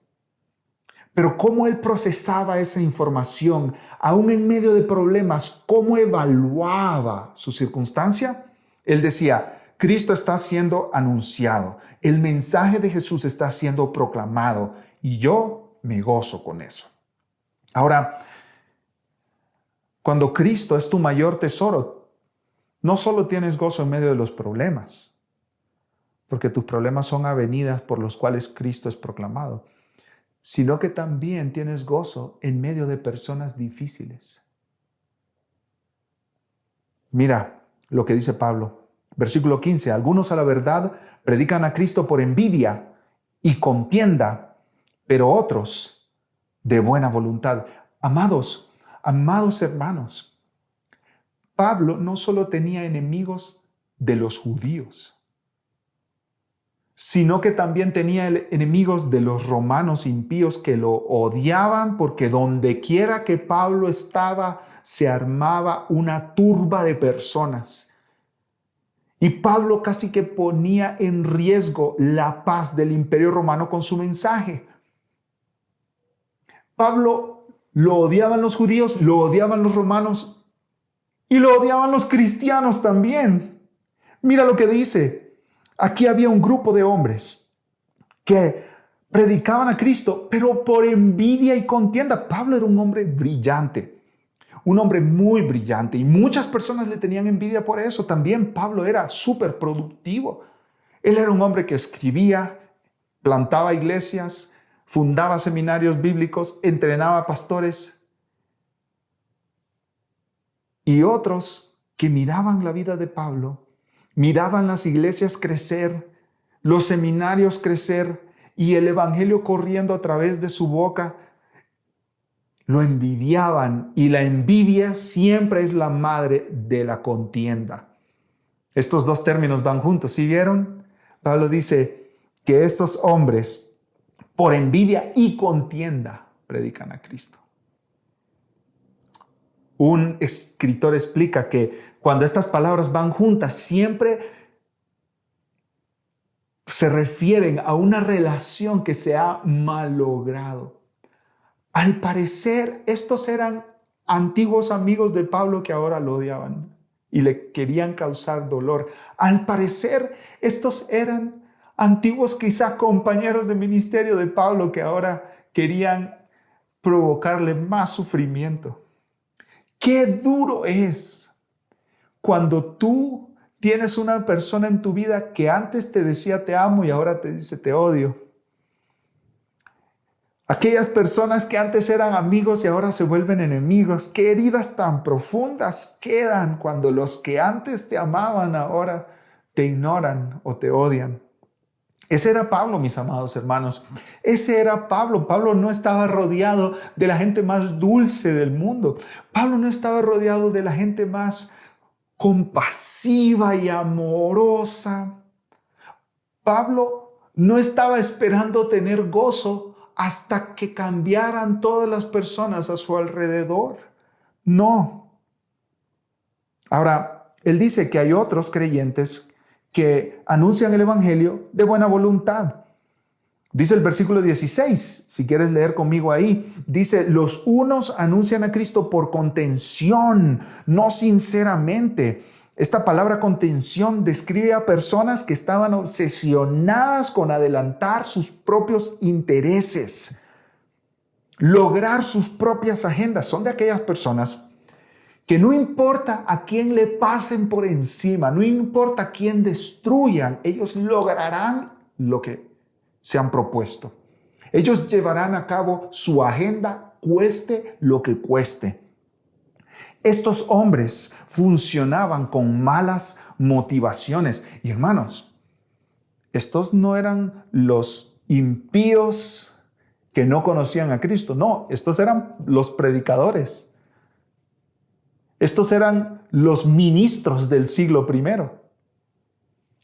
Pero cómo él procesaba esa información, aún en medio de problemas, cómo evaluaba su circunstancia. Él decía, Cristo está siendo anunciado, el mensaje de Jesús está siendo proclamado y yo me gozo con eso. Ahora, cuando Cristo es tu mayor tesoro, no solo tienes gozo en medio de los problemas, porque tus problemas son avenidas por los cuales Cristo es proclamado, sino que también tienes gozo en medio de personas difíciles. Mira lo que dice Pablo, versículo 15, algunos a la verdad predican a Cristo por envidia y contienda, pero otros de buena voluntad. Amados hermanos, Pablo no solo tenía enemigos de los judíos, sino que también tenía enemigos de los romanos impíos que lo odiaban porque donde quiera que Pablo estaba se armaba una turba de personas. Y Pablo casi que ponía en riesgo la paz del Imperio Romano con su mensaje. Pablo lo odiaban los judíos, lo odiaban los romanos y lo odiaban los cristianos también. Mira lo que dice. Aquí había un grupo de hombres que predicaban a Cristo, pero por envidia y contienda. Pablo era un hombre brillante, un hombre muy brillante, y muchas personas le tenían envidia por eso. También Pablo era súper productivo. Él era un hombre que escribía, plantaba iglesias, fundaba seminarios bíblicos, entrenaba pastores. Y otros que miraban la vida de Pablo, miraban las iglesias crecer, los seminarios crecer y el evangelio corriendo a través de su boca, lo envidiaban, y la envidia siempre es la madre de la contienda. Estos dos términos van juntos, ¿sí vieron? Pablo dice que estos hombres, por envidia y contienda, predican a Cristo. Un escritor explica que cuando estas palabras van juntas, siempre se refieren a una relación que se ha malogrado. Al parecer, estos eran antiguos amigos de Pablo que ahora lo odiaban y le querían causar dolor. Al parecer, estos eran antiguos quizá compañeros de ministerio de Pablo que ahora querían provocarle más sufrimiento. ¡Qué duro es cuando tú tienes una persona en tu vida que antes te decía te amo y ahora te dice te odio! Aquellas personas que antes eran amigos y ahora se vuelven enemigos. ¡Qué heridas tan profundas quedan cuando los que antes te amaban ahora te ignoran o te odian! Ese era Pablo, mis amados hermanos. Ese era Pablo. Pablo no estaba rodeado de la gente más dulce del mundo. Pablo no estaba rodeado de la gente más compasiva y amorosa. Pablo no estaba esperando tener gozo hasta que cambiaran todas las personas a su alrededor. No. Ahora, él dice que hay otros creyentes que anuncian el evangelio de buena voluntad. Dice el versículo 16, si quieres leer conmigo ahí, dice, los unos anuncian a Cristo por contención, no sinceramente, Esta palabra contención describe a personas que estaban obsesionadas con adelantar sus propios intereses, lograr sus propias agendas. Son de aquellas personas que no importa a quién le pasen por encima, no importa a quién destruyan, ellos lograrán lo que se han propuesto. Ellos llevarán a cabo su agenda, cueste lo que cueste. Estos hombres funcionaban con malas motivaciones. Y hermanos, estos no eran los impíos que no conocían a Cristo. No, estos eran los predicadores. Estos eran los ministros del siglo I.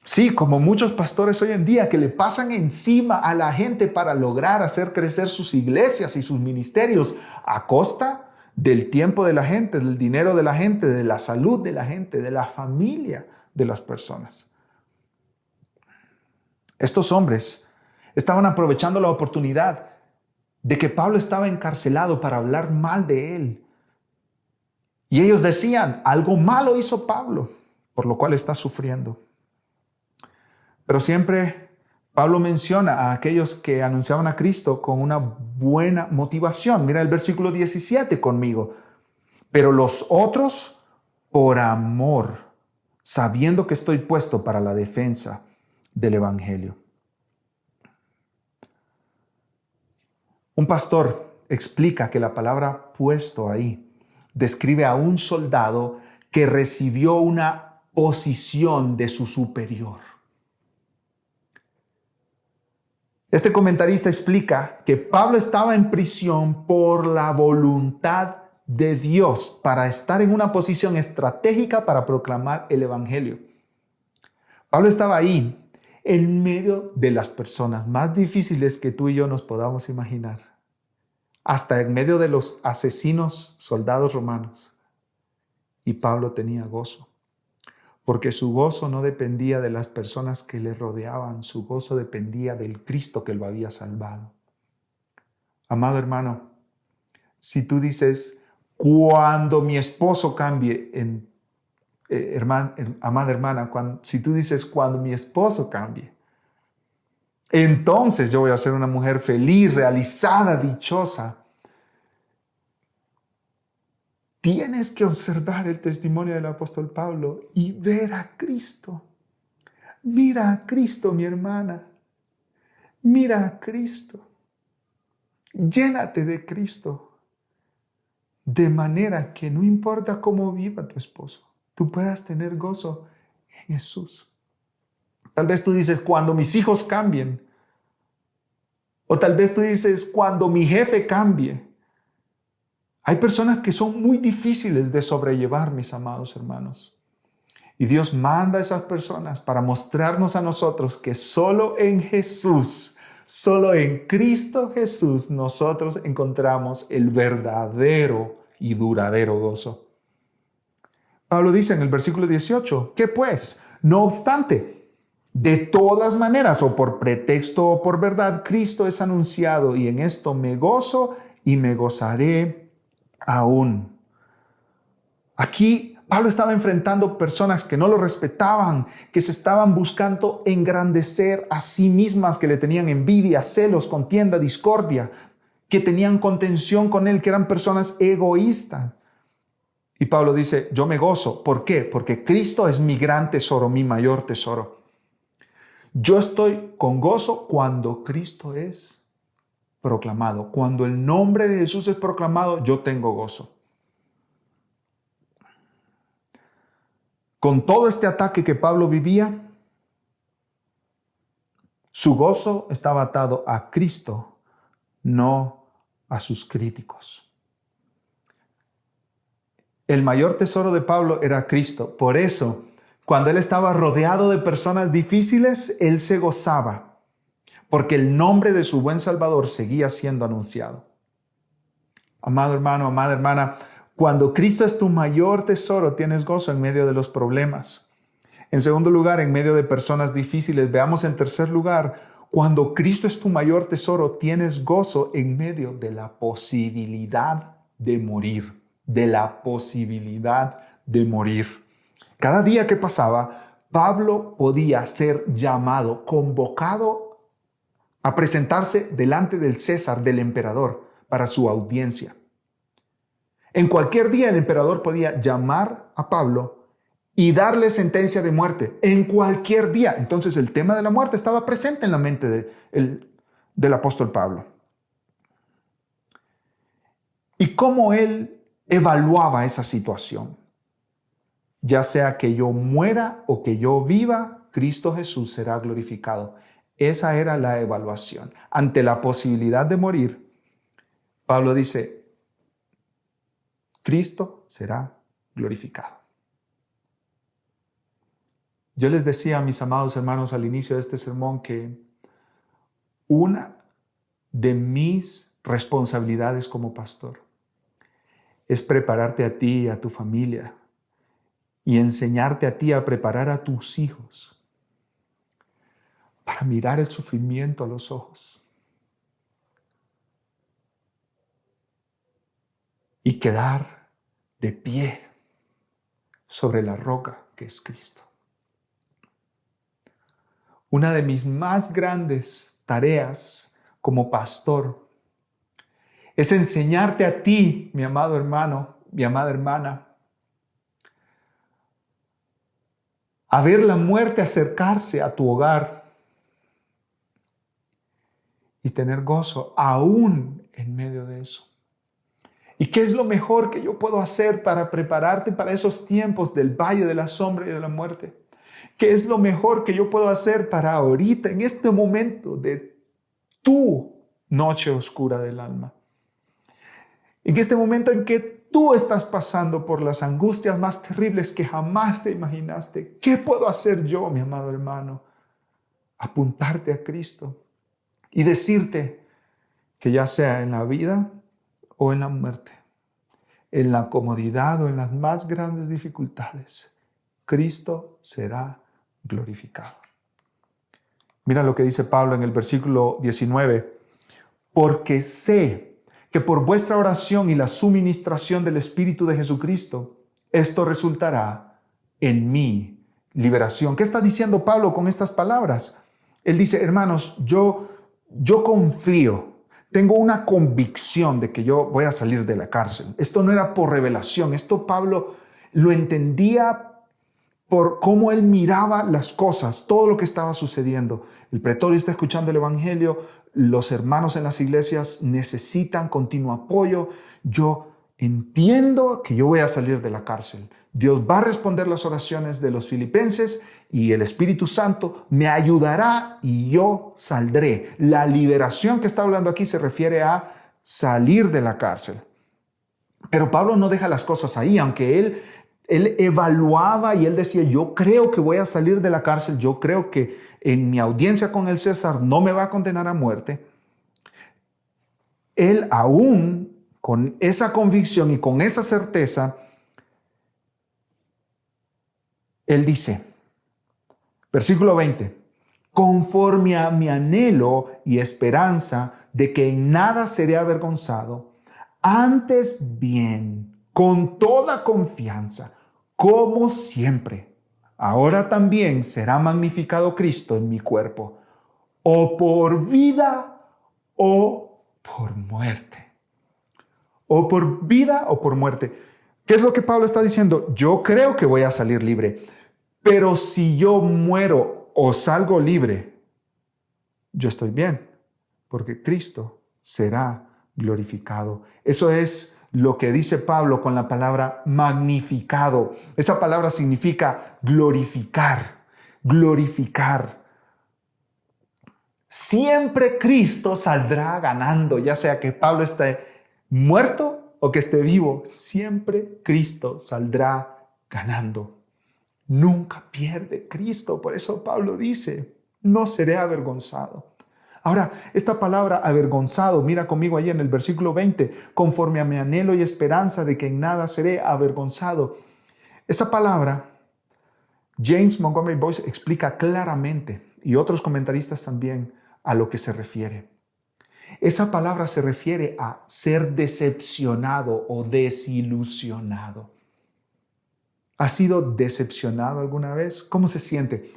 Sí, como muchos pastores hoy en día que le pasan encima a la gente para lograr hacer crecer sus iglesias y sus ministerios a costa del tiempo de la gente, del dinero de la gente, de la salud de la gente, de la familia de las personas. Estos hombres estaban aprovechando la oportunidad de que Pablo estaba encarcelado para hablar mal de él. Y ellos decían, algo malo hizo Pablo, por lo cual está sufriendo. Pero siempre Pablo menciona a aquellos que anunciaban a Cristo con una buena motivación. Mira el versículo 17 conmigo. Pero los otros por amor, sabiendo que estoy puesto para la defensa del evangelio. Un pastor explica que la palabra puesto ahí describe a un soldado que recibió una posición de su superior. Este comentarista explica que Pablo estaba en prisión por la voluntad de Dios para estar en una posición estratégica para proclamar el evangelio. Pablo estaba ahí en medio de las personas más difíciles que tú y yo nos podamos imaginar, hasta en medio de los asesinos soldados romanos. Y Pablo tenía gozo, porque su gozo no dependía de las personas que le rodeaban, su gozo dependía del Cristo que lo había salvado. Amado hermano, si tú dices, cuando mi esposo cambie, amada hermana, si tú dices, cuando mi esposo cambie, entonces yo voy a ser una mujer feliz, realizada, dichosa. Tienes que observar el testimonio del apóstol Pablo y ver a Cristo. Mira a Cristo, mi hermana. Mira a Cristo. Llénate de Cristo. De manera que no importa cómo viva tu esposo, tú puedas tener gozo en Jesús. Tal vez tú dices, cuando mis hijos cambien. O tal vez tú dices, cuando mi jefe cambie. Hay personas que son muy difíciles de sobrellevar, mis amados hermanos. Y Dios manda a esas personas para mostrarnos a nosotros que solo en Jesús, solo en Cristo Jesús, nosotros encontramos el verdadero y duradero gozo. Pablo dice en el versículo 18, ¿qué pues? No obstante, de todas maneras, o por pretexto o por verdad, Cristo es anunciado, y en esto me gozo y me gozaré aún. Aquí Pablo estaba enfrentando personas que no lo respetaban, que se estaban buscando engrandecer a sí mismas, que le tenían envidia, celos, contienda, discordia, que tenían contención con él, que eran personas egoístas. Y Pablo dice, yo me gozo. ¿Por qué? Porque Cristo es mi gran tesoro, mi mayor tesoro. Yo estoy con gozo cuando Cristo es proclamado. Cuando el nombre de Jesús es proclamado, yo tengo gozo. Con todo este ataque que Pablo vivía, su gozo estaba atado a Cristo, no a sus críticos. El mayor tesoro de Pablo era Cristo. Por eso, cuando él estaba rodeado de personas difíciles, él se gozaba, porque el nombre de su buen Salvador seguía siendo anunciado. Amado hermano, amada hermana, cuando Cristo es tu mayor tesoro, tienes gozo en medio de los problemas. En segundo lugar, en medio de personas difíciles. Veamos en tercer lugar, cuando Cristo es tu mayor tesoro, tienes gozo en medio de la posibilidad de morir. De la posibilidad de morir. Cada día que pasaba, Pablo podía ser llamado, convocado a presentarse delante del César, del emperador, para su audiencia. En cualquier día el emperador podía llamar a Pablo y darle sentencia de muerte. En cualquier día. Entonces el tema de la muerte estaba presente en la mente del apóstol Pablo. Y cómo él evaluaba esa situación. Ya sea que yo muera o que yo viva, Cristo Jesús será glorificado. Esa era la evaluación. Ante la posibilidad de morir, Pablo dice, Cristo será glorificado. Yo les decía a mis amados hermanos al inicio de este sermón que una de mis responsabilidades como pastor es prepararte a ti y a tu familia y enseñarte a ti a preparar a tus hijos para mirar el sufrimiento a los ojos y quedar de pie sobre la roca que es Cristo. Una de mis más grandes tareas como pastor es enseñarte a ti, mi amado hermano, mi amada hermana, a ver la muerte acercarse a tu hogar y tener gozo aún en medio de eso. ¿Y qué es lo mejor que yo puedo hacer para prepararte para esos tiempos del valle de la sombra y de la muerte? ¿Qué es lo mejor que yo puedo hacer para ahorita, en este momento de tu noche oscura del alma? En este momento en que tú estás pasando por las angustias más terribles que jamás te imaginaste, ¿qué puedo hacer yo, mi amado hermano? Apuntarte a Cristo y decirte que ya sea en la vida o en la muerte, en la comodidad o en las más grandes dificultades, Cristo será glorificado. Mira lo que dice Pablo en el versículo 19. Porque sé que por vuestra oración y la suministración del Espíritu de Jesucristo, esto resultará en mi liberación. ¿Qué está diciendo Pablo con estas palabras? Él dice, hermanos, yo confío, tengo una convicción de que yo voy a salir de la cárcel. Esto no era por revelación, esto Pablo lo entendía por cómo él miraba las cosas, todo lo que estaba sucediendo. El pretorio está escuchando el evangelio, los hermanos en las iglesias necesitan continuo apoyo. Yo entiendo que yo voy a salir de la cárcel. Dios va a responder las oraciones de los filipenses y el Espíritu Santo me ayudará y yo saldré. La liberación que está hablando aquí se refiere a salir de la cárcel. Pero Pablo no deja las cosas ahí, aunque él evaluaba y él decía, yo creo que voy a salir de la cárcel, yo creo que en mi audiencia con el César no me va a condenar a muerte. Él aún con esa convicción y con esa certeza, él dice, versículo 20, conforme a mi anhelo y esperanza de que en nada seré avergonzado, antes bien, con toda confianza, como siempre, ahora también será magnificado Cristo en mi cuerpo, o por vida o por muerte. O por vida o por muerte. ¿Qué es lo que Pablo está diciendo? Yo creo que voy a salir libre, pero si yo muero o salgo libre, yo estoy bien, porque Cristo será glorificado. Eso es lo que dice Pablo con la palabra magnificado. Esa palabra significa glorificar, glorificar. Siempre Cristo saldrá ganando, ya sea que Pablo esté muerto o que esté vivo. Siempre Cristo saldrá ganando. Nunca pierde Cristo. Por eso Pablo dice, no seré avergonzado. Ahora, esta palabra avergonzado, mira conmigo ahí en el versículo 20, conforme a mi anhelo y esperanza de que en nada seré avergonzado. Esa palabra, James Montgomery Boyce explica claramente, y otros comentaristas también, a lo que se refiere. Esa palabra se refiere a ser decepcionado o desilusionado. ¿Has sido decepcionado alguna vez? ¿Cómo se siente?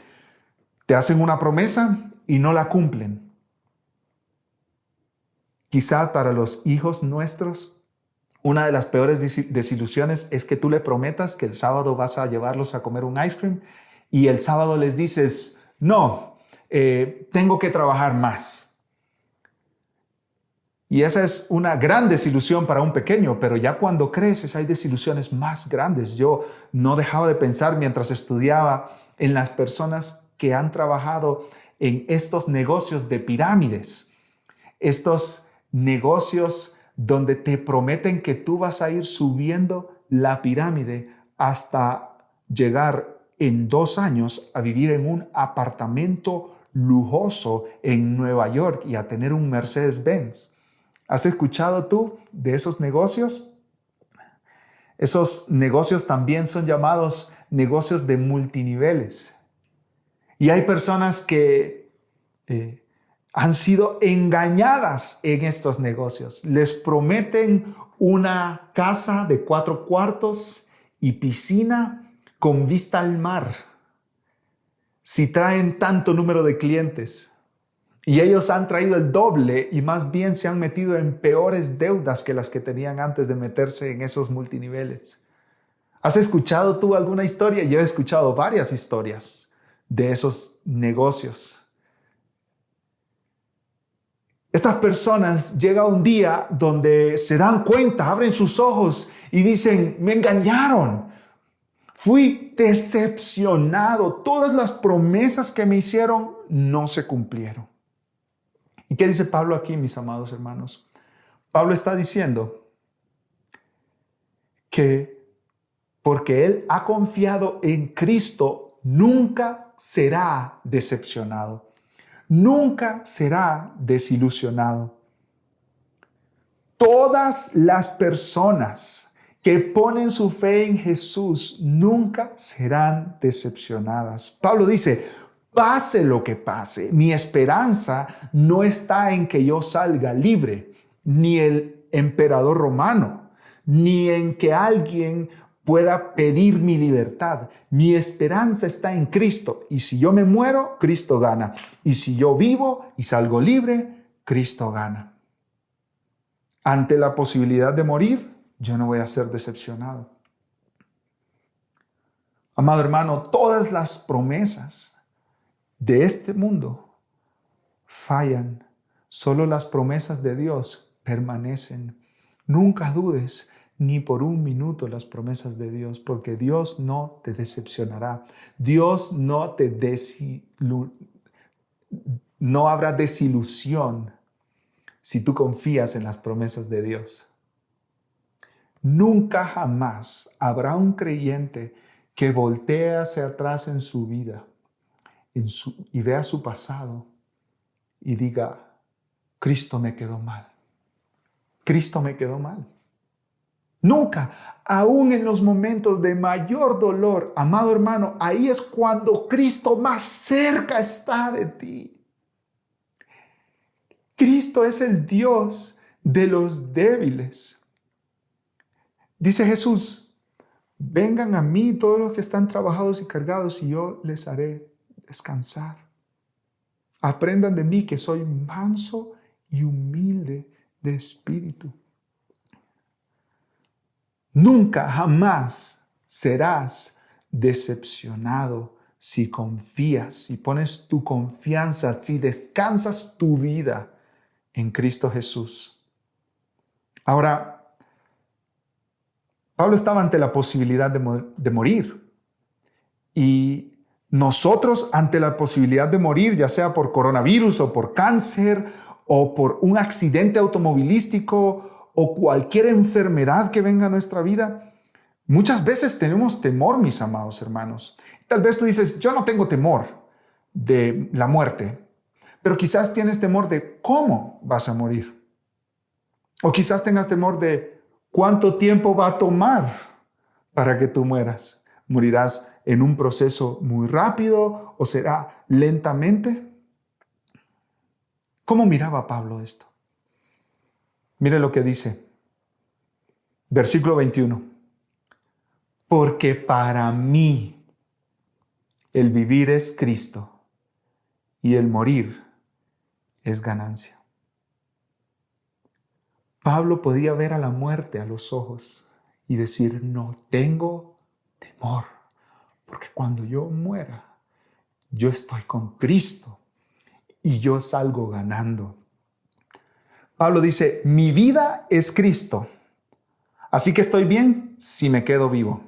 Te hacen una promesa y no la cumplen. Quizá para los hijos nuestros, una de las peores desilusiones es que tú le prometas que el sábado vas a llevarlos a comer un ice cream y el sábado les dices, no, tengo que trabajar más. Y esa es una gran desilusión para un pequeño, pero ya cuando creces hay desilusiones más grandes. Yo no dejaba de pensar mientras estudiaba en las personas que han trabajado en estos negocios de pirámides, estos negocios donde te prometen que tú vas a ir subiendo la pirámide hasta llegar en 2 años a vivir en un apartamento lujoso en Nueva York y a tener un Mercedes-Benz. ¿Has escuchado tú de esos negocios? Esos negocios también son llamados negocios de multiniveles. Y hay personas que han sido engañadas en estos negocios. Les prometen una casa de 4 cuartos y piscina con vista al mar si traen tanto número de clientes. Y ellos han traído el doble y más bien se han metido en peores deudas que las que tenían antes de meterse en esos multiniveles. ¿Has escuchado tú alguna historia? Yo he escuchado varias historias de esos negocios. Estas personas llega un día donde se dan cuenta, abren sus ojos y dicen, me engañaron. Fui decepcionado. Todas las promesas que me hicieron no se cumplieron. ¿Y qué dice Pablo aquí, mis amados hermanos? Pablo está diciendo que porque él ha confiado en Cristo, nunca será decepcionado, nunca será desilusionado. Todas las personas que ponen su fe en Jesús nunca serán decepcionadas. Pablo dice, pase lo que pase, mi esperanza no está en que yo salga libre, ni el emperador romano, ni en que alguien pueda pedir mi libertad. Mi esperanza está en Cristo. Y si yo me muero, Cristo gana. Y si yo vivo y salgo libre, Cristo gana. Ante la posibilidad de morir, yo no voy a ser decepcionado. Amado hermano, todas las promesas de este mundo fallan. Solo las promesas de Dios permanecen. Nunca dudes ni por un minuto las promesas de Dios, porque Dios no te decepcionará. Dios no no habrá desilusión si tú confías en las promesas de Dios. Nunca jamás habrá un creyente que voltee hacia atrás en su vida y vea su pasado y diga, Cristo me quedó mal. Cristo me quedó mal. Nunca, aún en los momentos de mayor dolor, amado hermano, ahí es cuando Cristo más cerca está de ti. Cristo es el Dios de los débiles. Dice Jesús, vengan a mí todos los que están trabajados y cargados y yo les haré descansar. Aprendan de mí que soy manso y humilde de espíritu. Nunca, jamás serás decepcionado si confías, si pones tu confianza, si descansas tu vida en Cristo Jesús. Ahora, Pablo estaba ante la posibilidad de morir y nosotros ante la posibilidad de morir, ya sea por coronavirus o por cáncer o por un accidente automovilístico o cualquier enfermedad que venga a nuestra vida, muchas veces tenemos temor, mis amados hermanos. Tal vez tú dices, yo no tengo temor de la muerte, pero quizás tienes temor de cómo vas a morir. O quizás tengas temor de cuánto tiempo va a tomar para que tú mueras. ¿Morirás en un proceso muy rápido o será lentamente? ¿Cómo miraba Pablo esto? Mire lo que dice. Versículo 21. porque para mí el vivir es Cristo y el morir es ganancia. Pablo podía ver a la muerte a los ojos y decir, no tengo temor, porque cuando yo muera, yo estoy con Cristo y yo salgo ganando. Pablo dice, mi vida es Cristo, así que estoy bien si me quedo vivo.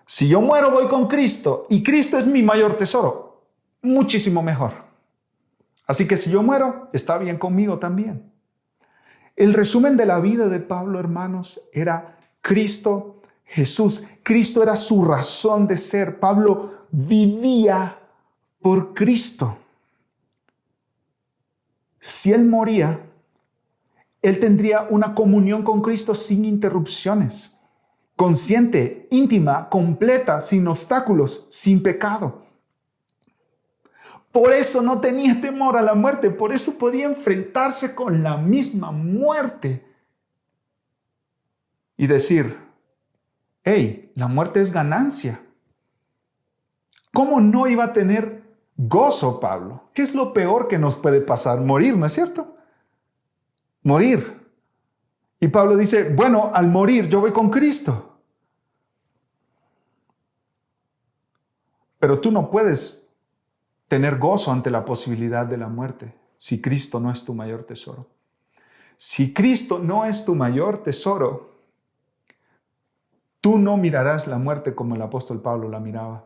Si yo muero, voy con Cristo y Cristo es mi mayor tesoro, muchísimo mejor. Así que si yo muero, está bien conmigo también. El resumen de la vida de Pablo, hermanos, era Cristo Jesús. Cristo era su razón de ser. Pablo vivía por Cristo. Si él moría, él tendría una comunión con Cristo sin interrupciones, consciente, íntima, completa, sin obstáculos, sin pecado. Por eso no tenía temor a la muerte, por eso podía enfrentarse con la misma muerte y decir, hey, la muerte es ganancia. ¿Cómo no iba a tener gozo, Pablo? ¿Qué es lo peor que nos puede pasar? Morir, ¿no es cierto? Morir. Y Pablo dice, bueno, al morir yo voy con Cristo. Pero tú no puedes tener gozo ante la posibilidad de la muerte si Cristo no es tu mayor tesoro. Si Cristo no es tu mayor tesoro, tú no mirarás la muerte como el apóstol Pablo la miraba.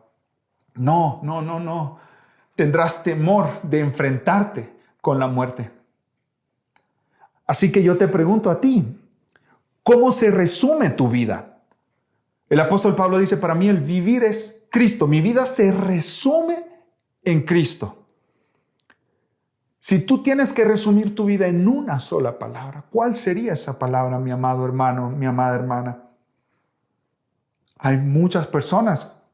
No. Tendrás temor de enfrentarte con la muerte. Así que yo te pregunto a ti, ¿cómo se resume tu vida? El apóstol Pablo dice, para mí el vivir es Cristo. Mi vida se resume en Cristo. Si tú tienes que resumir tu vida en una sola palabra, ¿cuál sería esa palabra, mi amado hermano, mi amada hermana? Hay muchas personas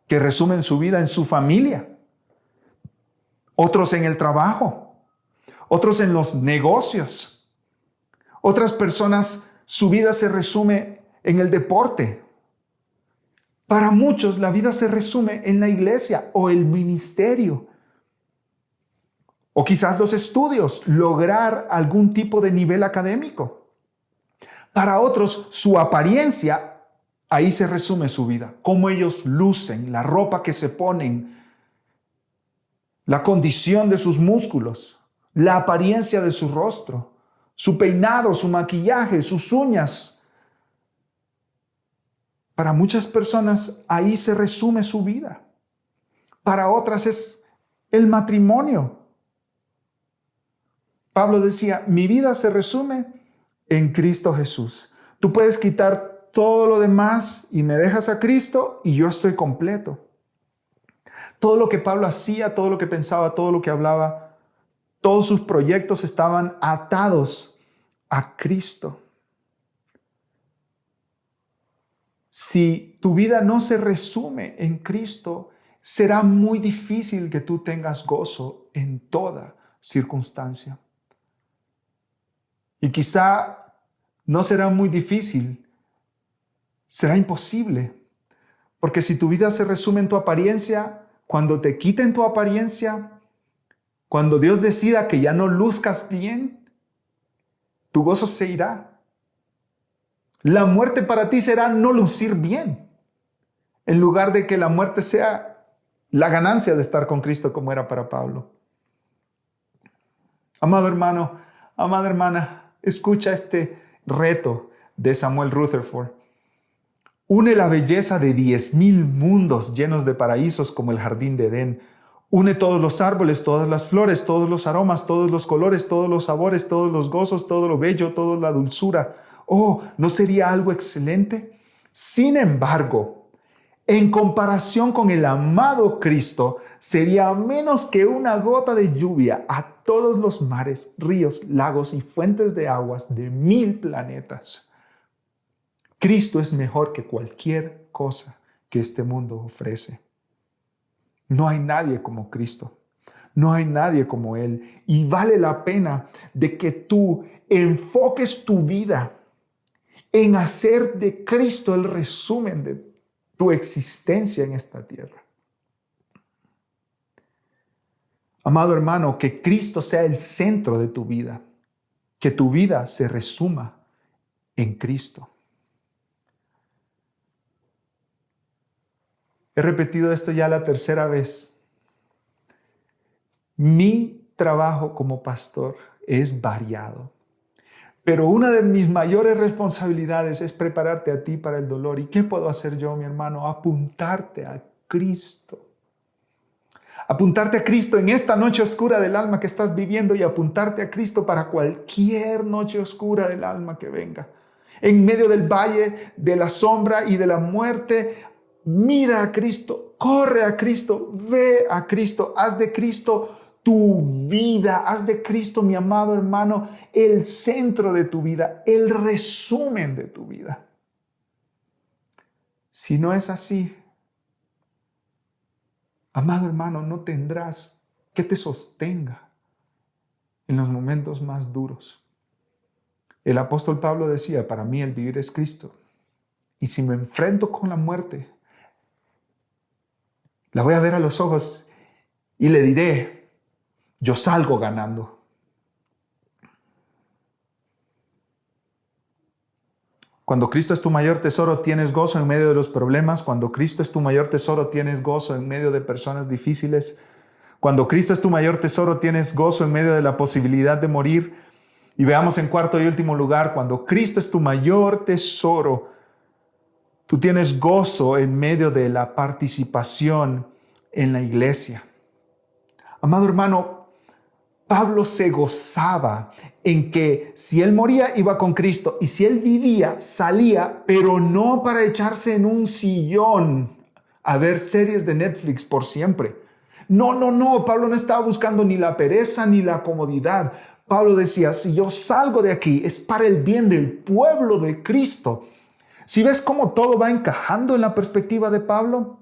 que resumen su vida en su familia, otros en el trabajo, otros en los negocios. Otras personas, su vida se resume en el deporte. Para muchos, la vida se resume en la iglesia o el ministerio. O quizás los estudios, lograr algún tipo de nivel académico. Para otros, su apariencia, ahí se resume su vida. Cómo ellos lucen, la ropa que se ponen, la condición de sus músculos, la apariencia de su rostro, su peinado, su maquillaje, sus uñas. Para muchas personas ahí se resume su vida. Para otras es el matrimonio. Pablo decía, mi vida se resume en Cristo Jesús. Tú puedes quitar todo lo demás y me dejas a Cristo y yo estoy completo. Todo lo que Pablo hacía, todo lo que pensaba, todo lo que hablaba, todos sus proyectos estaban atados a Cristo. Si tu vida no se resume en Cristo, será muy difícil que tú tengas gozo en toda circunstancia. Y quizá no será muy difícil, será imposible. Porque si tu vida se resume en tu apariencia, cuando te quiten tu apariencia, cuando Dios decida que ya no luzcas bien, tu gozo se irá. La muerte para ti será no lucir bien, en lugar de que la muerte sea la ganancia de estar con Cristo como era para Pablo. Amado hermano, amada hermana, escucha este reto de Samuel Rutherford. Une la belleza de 10,000 mundos llenos de paraísos como el jardín de Edén. Une todos los árboles, todas las flores, todos los aromas, todos los colores, todos los sabores, todos los gozos, todo lo bello, toda la dulzura. Oh, ¿no sería algo excelente? Sin embargo, en comparación con el amado Cristo, sería menos que una gota de lluvia a todos los mares, ríos, lagos y fuentes de aguas de 1000 planetas. Cristo es mejor que cualquier cosa que este mundo ofrece. No hay nadie como Cristo. No hay nadie como Él. Y vale la pena de que tú enfoques tu vida en hacer de Cristo el resumen de tu existencia en esta tierra. Amado hermano, que Cristo sea el centro de tu vida, que tu vida se resuma en Cristo. He repetido esto ya la tercera vez. Mi trabajo como pastor es variado, pero una de mis mayores responsabilidades es prepararte a ti para el dolor. ¿Y qué puedo hacer yo, mi hermano? Apuntarte a Cristo. Apuntarte a Cristo en esta noche oscura del alma que estás viviendo y apuntarte a Cristo para cualquier noche oscura del alma que venga. En medio del valle de la sombra y de la muerte, mira a Cristo, corre a Cristo, ve a Cristo, haz de Cristo tu vida, haz de Cristo, mi amado hermano, el centro de tu vida, el resumen de tu vida. Si no es así, amado hermano, no tendrás que te sostenga en los momentos más duros. El apóstol Pablo decía, para mí el vivir es Cristo. Y si me enfrento con la muerte, la voy a ver a los ojos y le diré, yo salgo ganando. Cuando Cristo es tu mayor tesoro, tienes gozo en medio de los problemas. Cuando Cristo es tu mayor tesoro, tienes gozo en medio de personas difíciles. Cuando Cristo es tu mayor tesoro, tienes gozo en medio de la posibilidad de morir. Y veamos en cuarto y último lugar, cuando Cristo es tu mayor tesoro, tú tienes gozo en medio de la participación en la iglesia. Amado hermano, Pablo se gozaba en que si él moría, iba con Cristo, y si él vivía, salía, pero no para echarse en un sillón a ver series de Netflix por siempre. No, Pablo no estaba buscando ni la pereza ni la comodidad. Pablo decía, si yo salgo de aquí, es para el bien del pueblo de Cristo. Si ves cómo todo va encajando en la perspectiva de Pablo,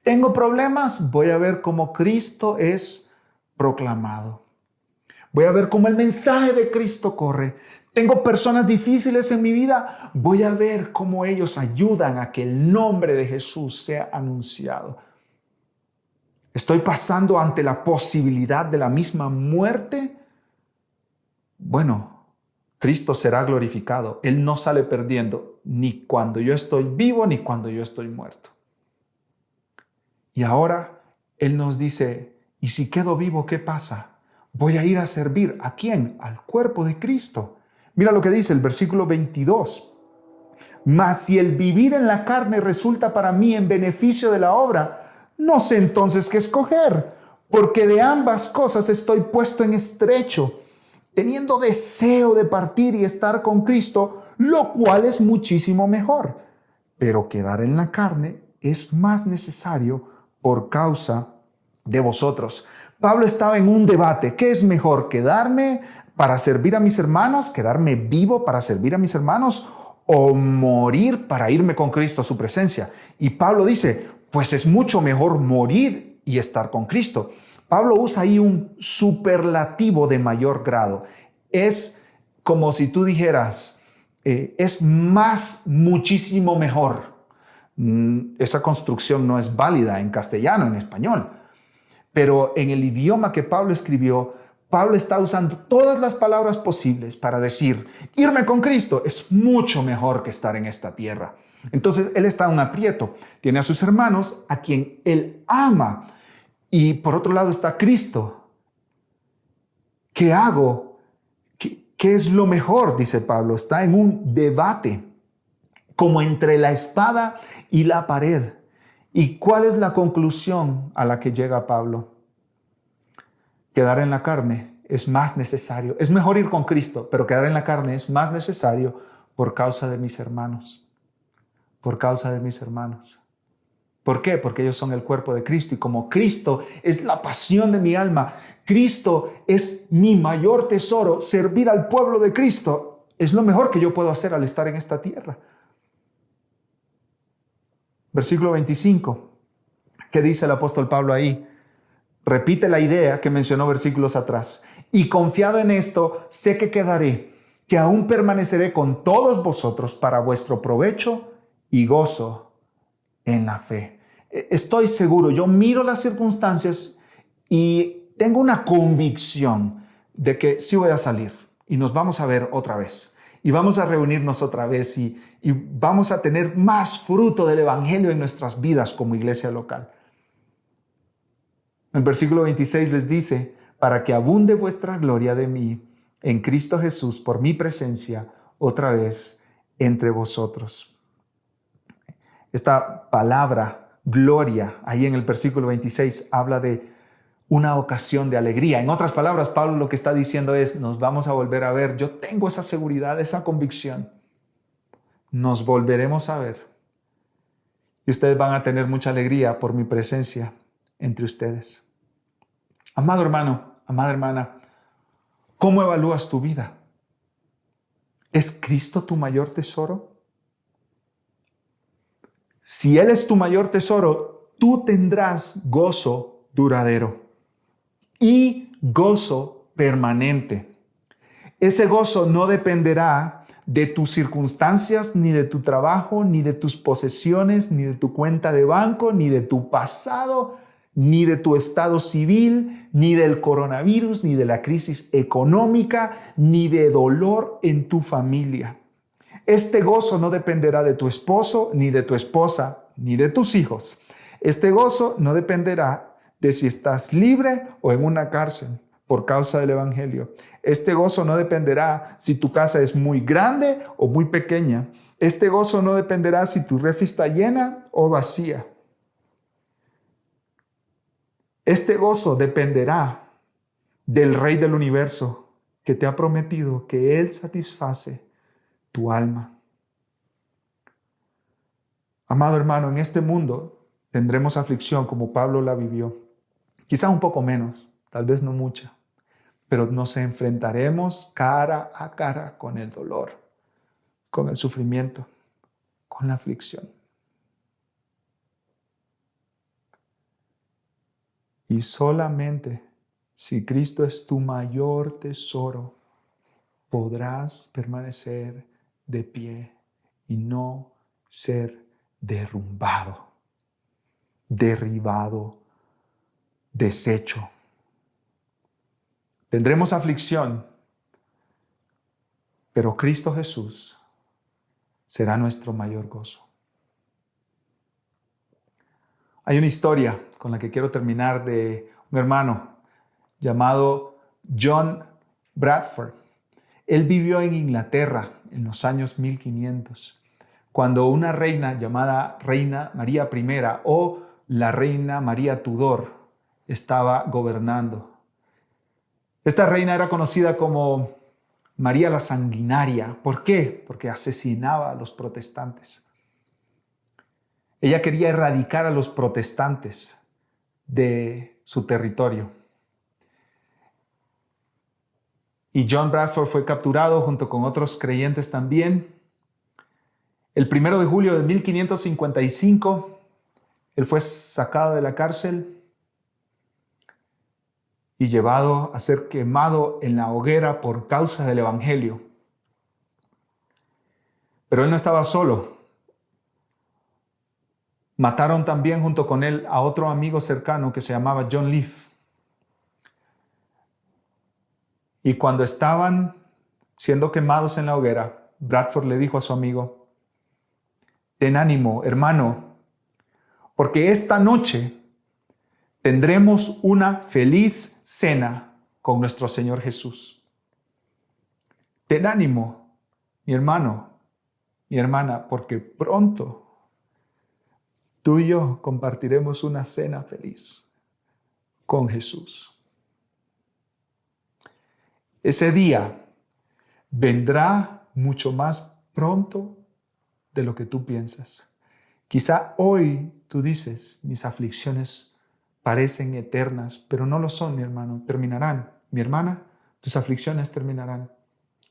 tengo problemas, voy a ver cómo Cristo es proclamado. Voy a ver cómo el mensaje de Cristo corre. Tengo personas difíciles en mi vida, voy a ver cómo ellos ayudan a que el nombre de Jesús sea anunciado. Estoy pasando ante la posibilidad de la misma muerte. Bueno, Cristo será glorificado. Él no sale perdiendo ni cuando yo estoy vivo ni cuando yo estoy muerto. Y ahora Él nos dice, ¿y si quedo vivo, qué pasa? Voy a ir a servir. ¿A quién? Al cuerpo de Cristo. Mira lo que dice el versículo 22. Mas si el vivir en la carne resulta para mí en beneficio de la obra, no sé entonces qué escoger, porque de ambas cosas estoy puesto en estrecho, teniendo deseo de partir y estar con Cristo, lo cual es muchísimo mejor. Pero quedar en la carne es más necesario por causa de vosotros. Pablo estaba en un debate. ¿Qué es mejor? ¿Quedarme para servir a mis hermanos? ¿Quedarme vivo para servir a mis hermanos? ¿O morir para irme con Cristo a su presencia? Y Pablo dice, pues es mucho mejor morir y estar con Cristo. Pablo usa ahí un superlativo de mayor grado. Es como si tú dijeras, es muchísimo mejor. Esa construcción no es válida en castellano, en español. Pero en el idioma que Pablo escribió, Pablo está usando todas las palabras posibles para decir, irme con Cristo es mucho mejor que estar en esta tierra. Entonces, él está en un aprieto. Tiene a sus hermanos, a quien él ama. Y por otro lado está Cristo. ¿Qué hago? ¿Qué es lo mejor? Dice Pablo. Está en un debate, como entre la espada y la pared. ¿Y cuál es la conclusión a la que llega Pablo? Quedar en la carne es más necesario. Es mejor ir con Cristo, pero quedar en la carne es más necesario por causa de mis hermanos. Por causa de mis hermanos. ¿Por qué? Porque ellos son el cuerpo de Cristo y como Cristo es la pasión de mi alma, Cristo es mi mayor tesoro, servir al pueblo de Cristo es lo mejor que yo puedo hacer al estar en esta tierra. Versículo 25, ¿qué dice el apóstol Pablo ahí? Repite la idea que mencionó versículos atrás. Y confiado en esto, sé que quedaré, que aún permaneceré con todos vosotros para vuestro provecho y gozo en la fe. Estoy seguro, yo miro las circunstancias y tengo una convicción de que sí voy a salir y nos vamos a ver otra vez. Y vamos a reunirnos otra vez y vamos a tener más fruto del Evangelio en nuestras vidas como iglesia local. El versículo 26 les dice, para que abunde vuestra gloria de mí en Cristo Jesús por mi presencia otra vez entre vosotros. Esta palabra, gloria, ahí en el versículo 26 habla de una ocasión de alegría. En otras palabras, Pablo lo que está diciendo es, nos vamos a volver a ver. Yo tengo esa seguridad, esa convicción. Nos volveremos a ver. Y ustedes van a tener mucha alegría por mi presencia entre ustedes. Amado hermano, amada hermana, ¿cómo evalúas tu vida? ¿Es Cristo tu mayor tesoro? Si Él es tu mayor tesoro, tú tendrás gozo duradero y gozo permanente. Ese gozo no dependerá de tus circunstancias, ni de tu trabajo, ni de tus posesiones, ni de tu cuenta de banco, ni de tu pasado, ni de tu estado civil, ni del coronavirus, ni de la crisis económica, ni de dolor en tu familia. Este gozo no dependerá de tu esposo, ni de tu esposa, ni de tus hijos. Este gozo no dependerá de si estás libre o en una cárcel por causa del Evangelio. Este gozo no dependerá si tu casa es muy grande o muy pequeña. Este gozo no dependerá si tu refri está llena o vacía. Este gozo dependerá del Rey del universo que te ha prometido que Él satisface tu alma. Amado hermano, en este mundo tendremos aflicción como Pablo la vivió. Quizá un poco menos, tal vez no mucha, pero nos enfrentaremos cara a cara con el dolor, con el sufrimiento, con la aflicción. Y solamente si Cristo es tu mayor tesoro, podrás permanecer de pie y no ser derrumbado, derribado, deshecho. Tendremos aflicción, pero Cristo Jesús será nuestro mayor gozo. Hay una historia con la que quiero terminar de un hermano llamado John Bradford. Él vivió en Inglaterra en los años 1500, cuando una reina llamada Reina María I o la Reina María Tudor estaba gobernando. Esta reina era conocida como María la Sanguinaria. ¿Por qué? Porque asesinaba a los protestantes. Ella quería erradicar a los protestantes de su territorio. Y John Bradford fue capturado junto con otros creyentes también. El 1 de julio de 1555, él fue sacado de la cárcel y llevado a ser quemado en la hoguera por causa del Evangelio. Pero él no estaba solo. Mataron también junto con él a otro amigo cercano que se llamaba John Leaf. Y cuando estaban siendo quemados en la hoguera, Bradford le dijo a su amigo, ten ánimo, hermano, porque esta noche tendremos una feliz cena con nuestro Señor Jesús. Ten ánimo, mi hermano, mi hermana, porque pronto tú y yo compartiremos una cena feliz con Jesús. Ese día vendrá mucho más pronto de lo que tú piensas. Quizá hoy tú dices, mis aflicciones parecen eternas, pero no lo son, mi hermano, terminarán. Mi hermana, tus aflicciones terminarán.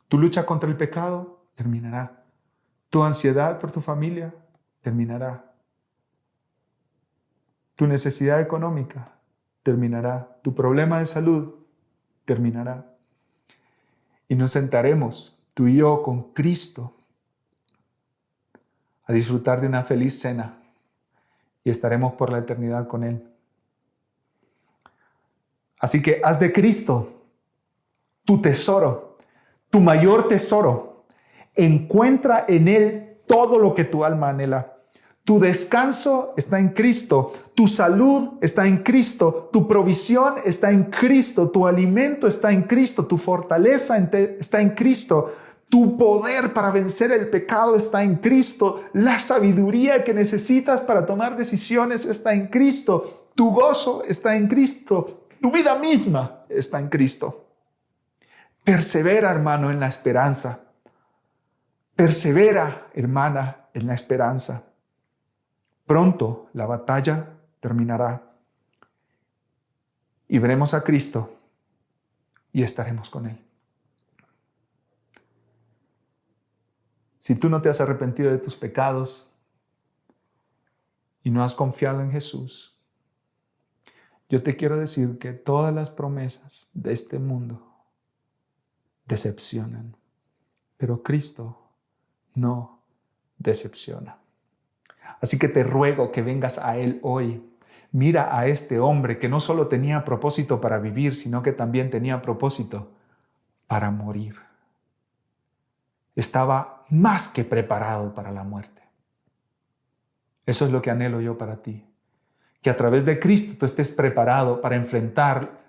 Tu lucha contra el pecado terminará. Tu ansiedad por tu familia terminará. Tu necesidad económica terminará. Tu problema de salud terminará. Y nos sentaremos tú y yo con Cristo a disfrutar de una feliz cena y estaremos por la eternidad con Él. Así que haz de Cristo tu tesoro, tu mayor tesoro. Encuentra en Él todo lo que tu alma anhela. Tu descanso está en Cristo, tu salud está en Cristo, tu provisión está en Cristo, tu alimento está en Cristo, tu fortaleza está en Cristo, tu poder para vencer el pecado está en Cristo, la sabiduría que necesitas para tomar decisiones está en Cristo, tu gozo está en Cristo, tu vida misma está en Cristo. Persevera, hermano, en la esperanza. Persevera, hermana, en la esperanza. Pronto la batalla terminará y veremos a Cristo y estaremos con Él. Si tú no te has arrepentido de tus pecados y no has confiado en Jesús, yo te quiero decir que todas las promesas de este mundo decepcionan, pero Cristo no decepciona. Así que te ruego que vengas a Él hoy. Mira a este hombre que no solo tenía propósito para vivir, sino que también tenía propósito para morir. Estaba más que preparado para la muerte. Eso es lo que anhelo yo para ti. Que a través de Cristo tú estés preparado para enfrentar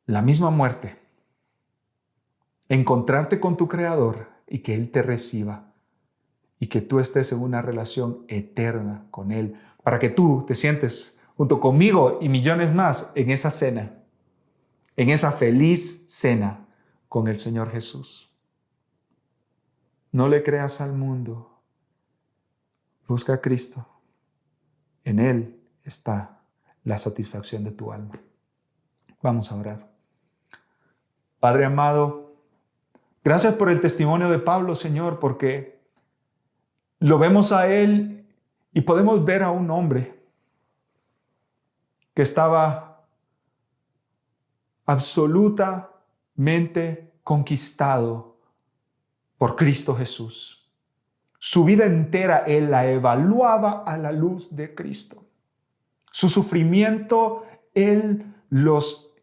la misma muerte, encontrarte con tu Creador y que Él te reciba. Y que tú estés en una relación eterna con Él, para que tú te sientes junto conmigo y millones más en esa cena, en esa feliz cena con el Señor Jesús. No le creas al mundo, busca a Cristo. En Él está la satisfacción de tu alma. Vamos a orar. Padre amado, gracias por el testimonio de Pablo, Señor, porque lo vemos a él y podemos ver a un hombre que estaba absolutamente conquistado por Cristo Jesús. Su vida entera él la evaluaba a la luz de Cristo. Su sufrimiento él los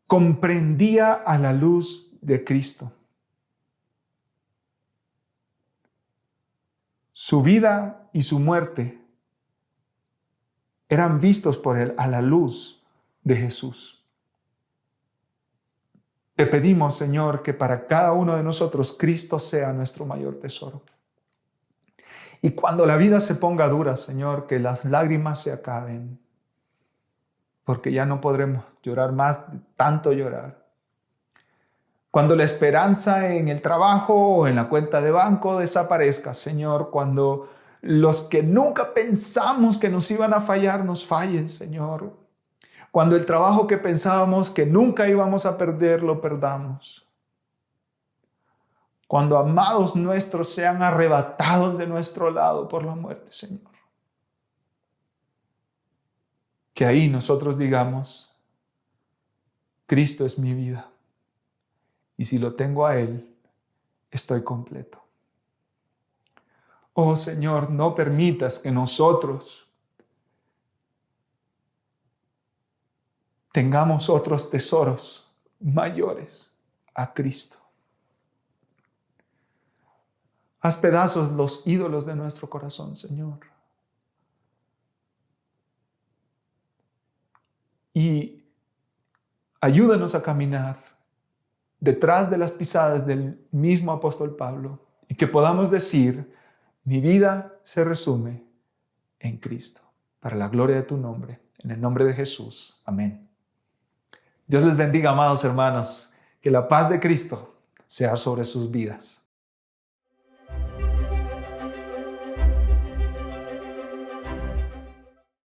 comprendía a la luz de Cristo. Su vida y su muerte eran vistos por Él a la luz de Jesús. Te pedimos, Señor, que para cada uno de nosotros Cristo sea nuestro mayor tesoro. Y cuando la vida se ponga dura, Señor, que las lágrimas se acaben, porque ya no podremos llorar más de tanto llorar. Cuando la esperanza en el trabajo o en la cuenta de banco desaparezca, Señor, cuando los que nunca pensamos que nos iban a fallar nos fallen, Señor. Cuando el trabajo que pensábamos que nunca íbamos a perder, lo perdamos. Cuando amados nuestros sean arrebatados de nuestro lado por la muerte, Señor. Que ahí nosotros digamos, Cristo es mi vida. Y si lo tengo a Él, estoy completo. Oh Señor, no permitas que nosotros tengamos otros tesoros mayores a Cristo. Haz pedazos los ídolos de nuestro corazón, Señor. Y ayúdanos a caminar detrás de las pisadas del mismo apóstol Pablo y que podamos decir, mi vida se resume en Cristo, para la gloria de tu nombre, en el nombre de Jesús. Amén. Dios les bendiga, amados hermanos, que la paz de Cristo sea sobre sus vidas.